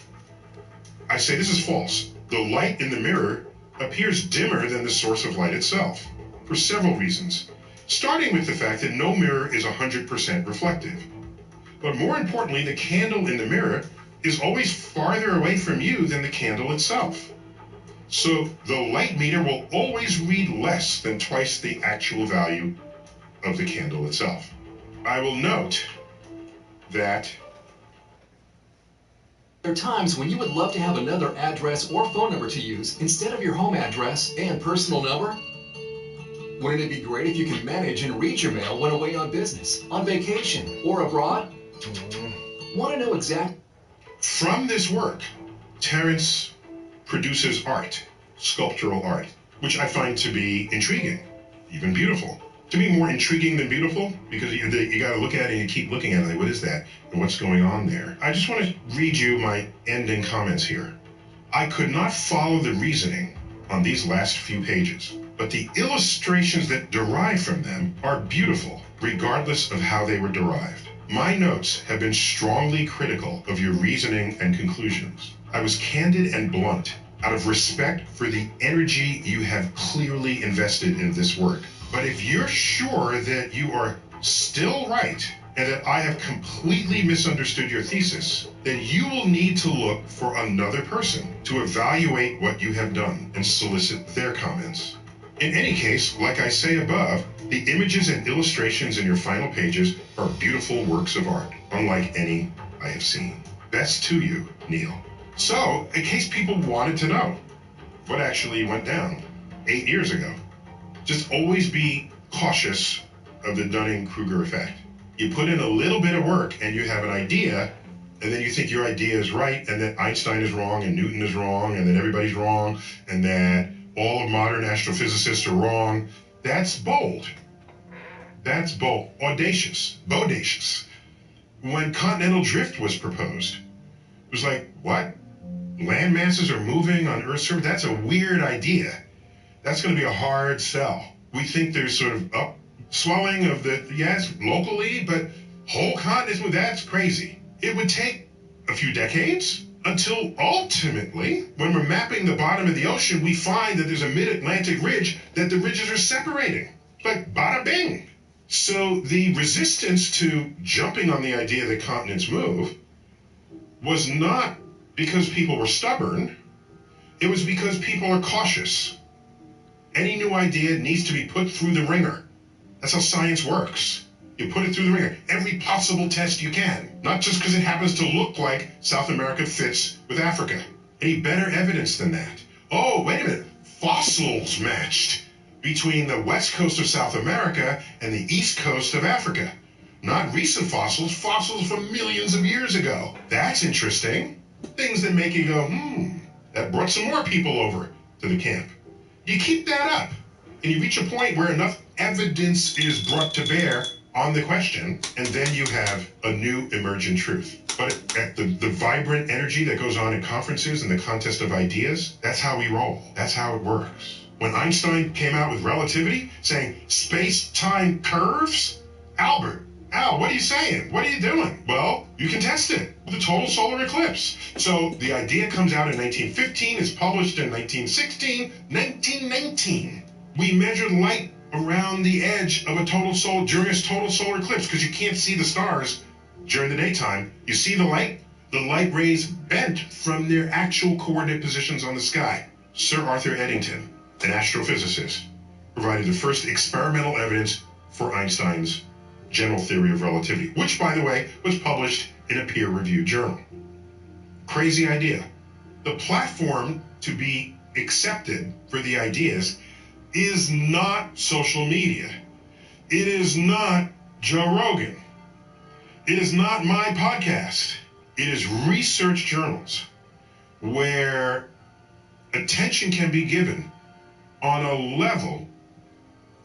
I say this is false. The light in the mirror appears dimmer than the source of light itself, for several reasons, starting with the fact that no mirror is 100% reflective. But more importantly, the candle in the mirror is always farther away from you than the candle itself. So the light meter will always read less than twice the actual value of the candle itself. I will note that there are times when you would love to have another address or phone number to use instead of your home address and personal number. Wouldn't it be great if you could manage and read your mail when away on business, on vacation, or abroad? Want to know exactly? From this work, Terrence produces art, sculptural art, which I find to be intriguing, even beautiful. To me, more intriguing than beautiful, because you got to look at it and you keep looking at it, like, what is that, and what's going on there? I just want to read you my ending comments here. I could not follow the reasoning on these last few pages, but the illustrations that derive from them are beautiful, regardless of how they were derived. My notes have been strongly critical of your reasoning and conclusions. I was candid and blunt out of respect for the energy you have clearly invested in this work. But if you're sure that you are still right and that I have completely misunderstood your thesis, then you will need to look for another person to evaluate what you have done and solicit their comments. In any case, like I say above, the images and illustrations in your final pages are beautiful works of art, unlike any I have seen. Best to you, Neil. So, in case people wanted to know what actually went down 8 years ago, just always be cautious of the Dunning-Kruger effect. You put in a little bit of work and you have an idea, and then you think your idea is right, and that Einstein is wrong, and Newton is wrong, and that everybody's wrong, and that all of modern astrophysicists are wrong. That's bold. That's bold. Audacious. Bodacious. When continental drift was proposed, it was like, what? Land masses are moving on Earth's surface? That's a weird idea. That's going to be a hard sell. We think there's sort of upswelling of the, yes, locally, but whole continents, that's crazy. It would take a few decades until ultimately, when we're mapping the bottom of the ocean, we find that there's a mid-Atlantic ridge, that the ridges are separating. It's like bada bing. So the resistance to jumping on the idea that continents move was not because people were stubborn. It was because people are cautious. Any new idea needs to be put through the ringer. That's how science works. You put it through the ringer. Every possible test you can. Not just because it happens to look like South America fits with Africa. Any better evidence than that? Oh, wait a minute. Fossils matched between the west coast of South America and the east coast of Africa. Not recent fossils, fossils from millions of years ago. That's interesting. Things that make you go, that brought some more people over to the camp. You keep that up, and you reach a point where enough evidence is brought to bear on the question, and then you have a new emergent truth. But at the vibrant energy that goes on in conferences and the contest of ideas, that's how we roll. That's how it works. When Einstein came out with relativity, saying space-time curves, Al, what are you saying? What are you doing? Well, you can test it with a total solar eclipse. So the idea comes out in 1915, is published in 1916, 1919. We measured light around the edge of during a total solar eclipse, because you can't see the stars during the daytime. You see the light rays bent from their actual coordinate positions on the sky. Sir Arthur Eddington, an astrophysicist, provided the first experimental evidence for Einstein's general theory of relativity, which, by the way, was published in a peer-reviewed journal. Crazy idea. The platform to be accepted for the ideas is not social media. It is not Joe Rogan. It is not my podcast. It is research journals where attention can be given on a level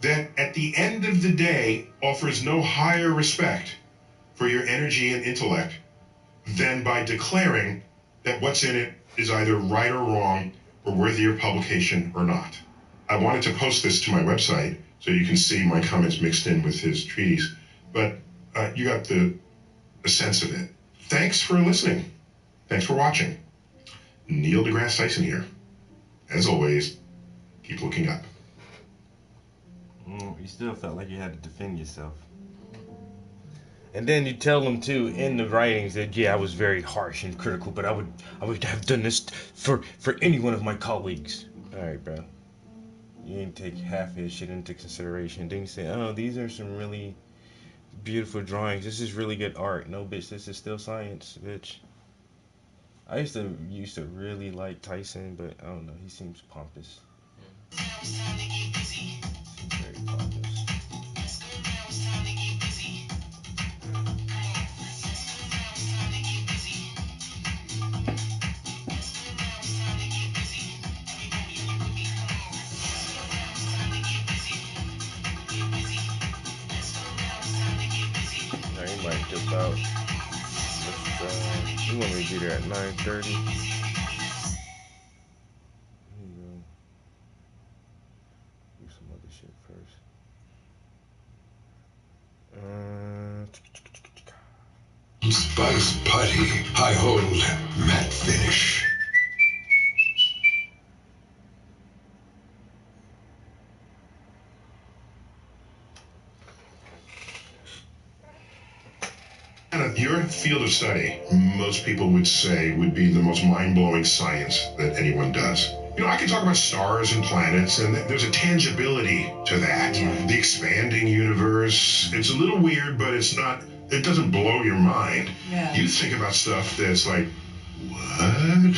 that at the end of the day offers no higher respect for your energy and intellect than by declaring that what's in it is either right or wrong or worthy of publication or not. I wanted to post this to my website so you can see my comments mixed in with his treatise, but you got the sense of it. Thanks for listening. Thanks for watching. Neil deGrasse Tyson here. As always, keep looking up. You still felt like you had to defend yourself. And then you tell them too in the writings that I was very harsh and critical, but I would have done this for any one of my colleagues. All right, bro. You didn't take half his shit into consideration. Then you say, oh, these are some really beautiful drawings. This is really good art. No, bitch, this is still science, bitch. I used to really like Tyson, but I don't know. He seems pompous. Seems very pompous. Now he might dip out. You want me to be there at 9:30? Here you go. Do some other shit first. Spice Putty. I hold matte finish. Your field of study, most people would say, would be the most mind-blowing science that anyone does. You know, I can talk about stars and planets, and there's a tangibility to that. The expanding universe, it's a little weird, but it's not, it doesn't blow your mind. Yeah. You think about stuff that's like, what?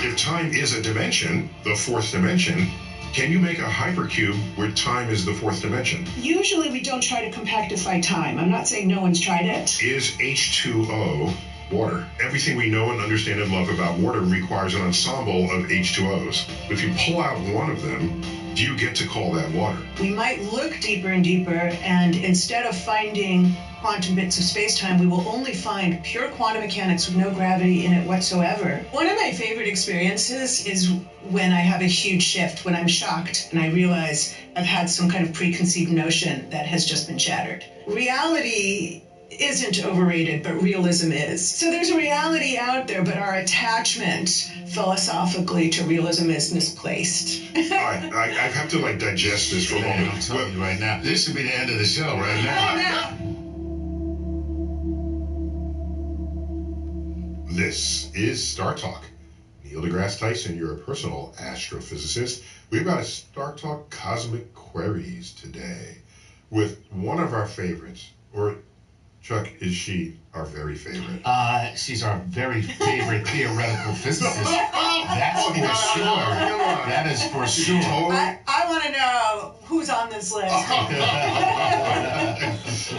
If time is a dimension, the fourth dimension, can you make a hypercube where time is the fourth dimension? Usually we don't try to compactify time. I'm not saying no one's tried it. Is H2O water? Everything we know and understand and love about water requires an ensemble of H2Os. If you pull out one of them, do you get to call that water? We might look deeper and deeper, and instead of finding quantum bits of space-time, we will only find pure quantum mechanics with no gravity in it whatsoever. One of my favorite experiences is when I have a huge shift, when I'm shocked and I realize I've had some kind of preconceived notion that has just been shattered. Reality isn't overrated, but realism is. So there's a reality out there, but our attachment philosophically to realism is misplaced. I have to digest this for a moment. I'm telling you right now, this would be the end of the show right now. This is Star Talk. Neil deGrasse Tyson, your personal astrophysicist. We've got a Star Talk Cosmic Queries today with one of our favorites, or Chuck, is she our very favorite? She's our very favorite theoretical physicist. That's for sure. That is for sure. I want to know who's on this list.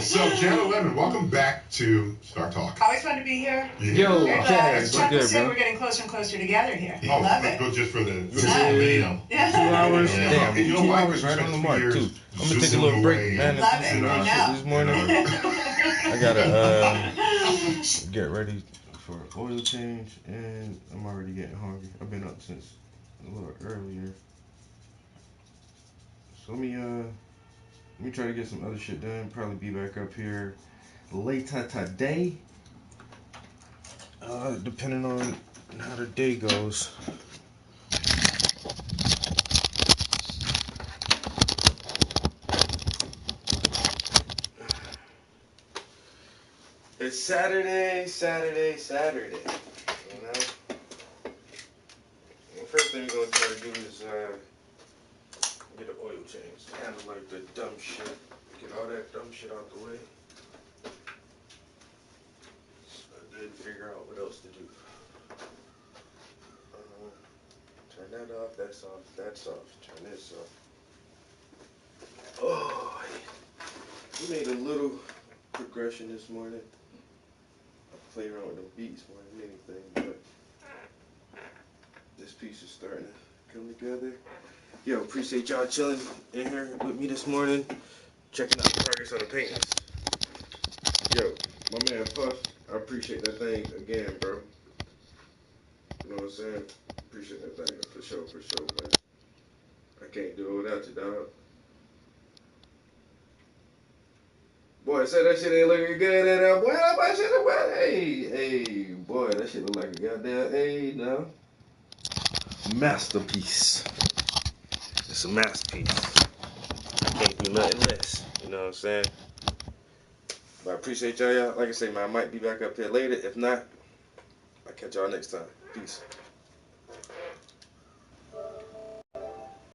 So, Janet Levin, welcome back to Star Talk. Always fun to be here. Yo, Chuck good, would say bro. we're getting closer and closer together here. Oh, Love it. go just for the video. Yeah. 2 hours? Yeah. Damn, You know 2 why? hours right on the mark, Years too. I'm going to take a zooming little break, away. man. Love it. This I know. this morning. I got to get ready for oil change, and I'm already getting hungry. I've been up since a little earlier. So let me try to get some other shit done. Probably be back up here later today, depending on how the day goes. It's Saturday. You know? The first thing we're going to try to do is get an oil change. Kind of like the dumb shit. Get all that dumb shit out the way. I did figure out what else to do. Turn that off, that's off, turn this off. Oh, we made a little progression this morning. I played around with them beats more than anything, but this piece is starting to come together. Yo, appreciate y'all chilling in here with me this morning, checking out the progress on the paintings. Yo, my man Puff, I appreciate that thing again, bro. You know what I'm saying? Appreciate that thing for sure, man. I can't do it without you, dog. Boy, say that shit ain't looking good at that. Boy, that shit look bad. Hey, boy, that shit look like a goddamn now. Masterpiece. It's a masterpiece. I can't do nothing less. You know what I'm saying? But I appreciate y'all. Like I say, man, I might be back up here later. If not, I'll catch y'all next time. Peace.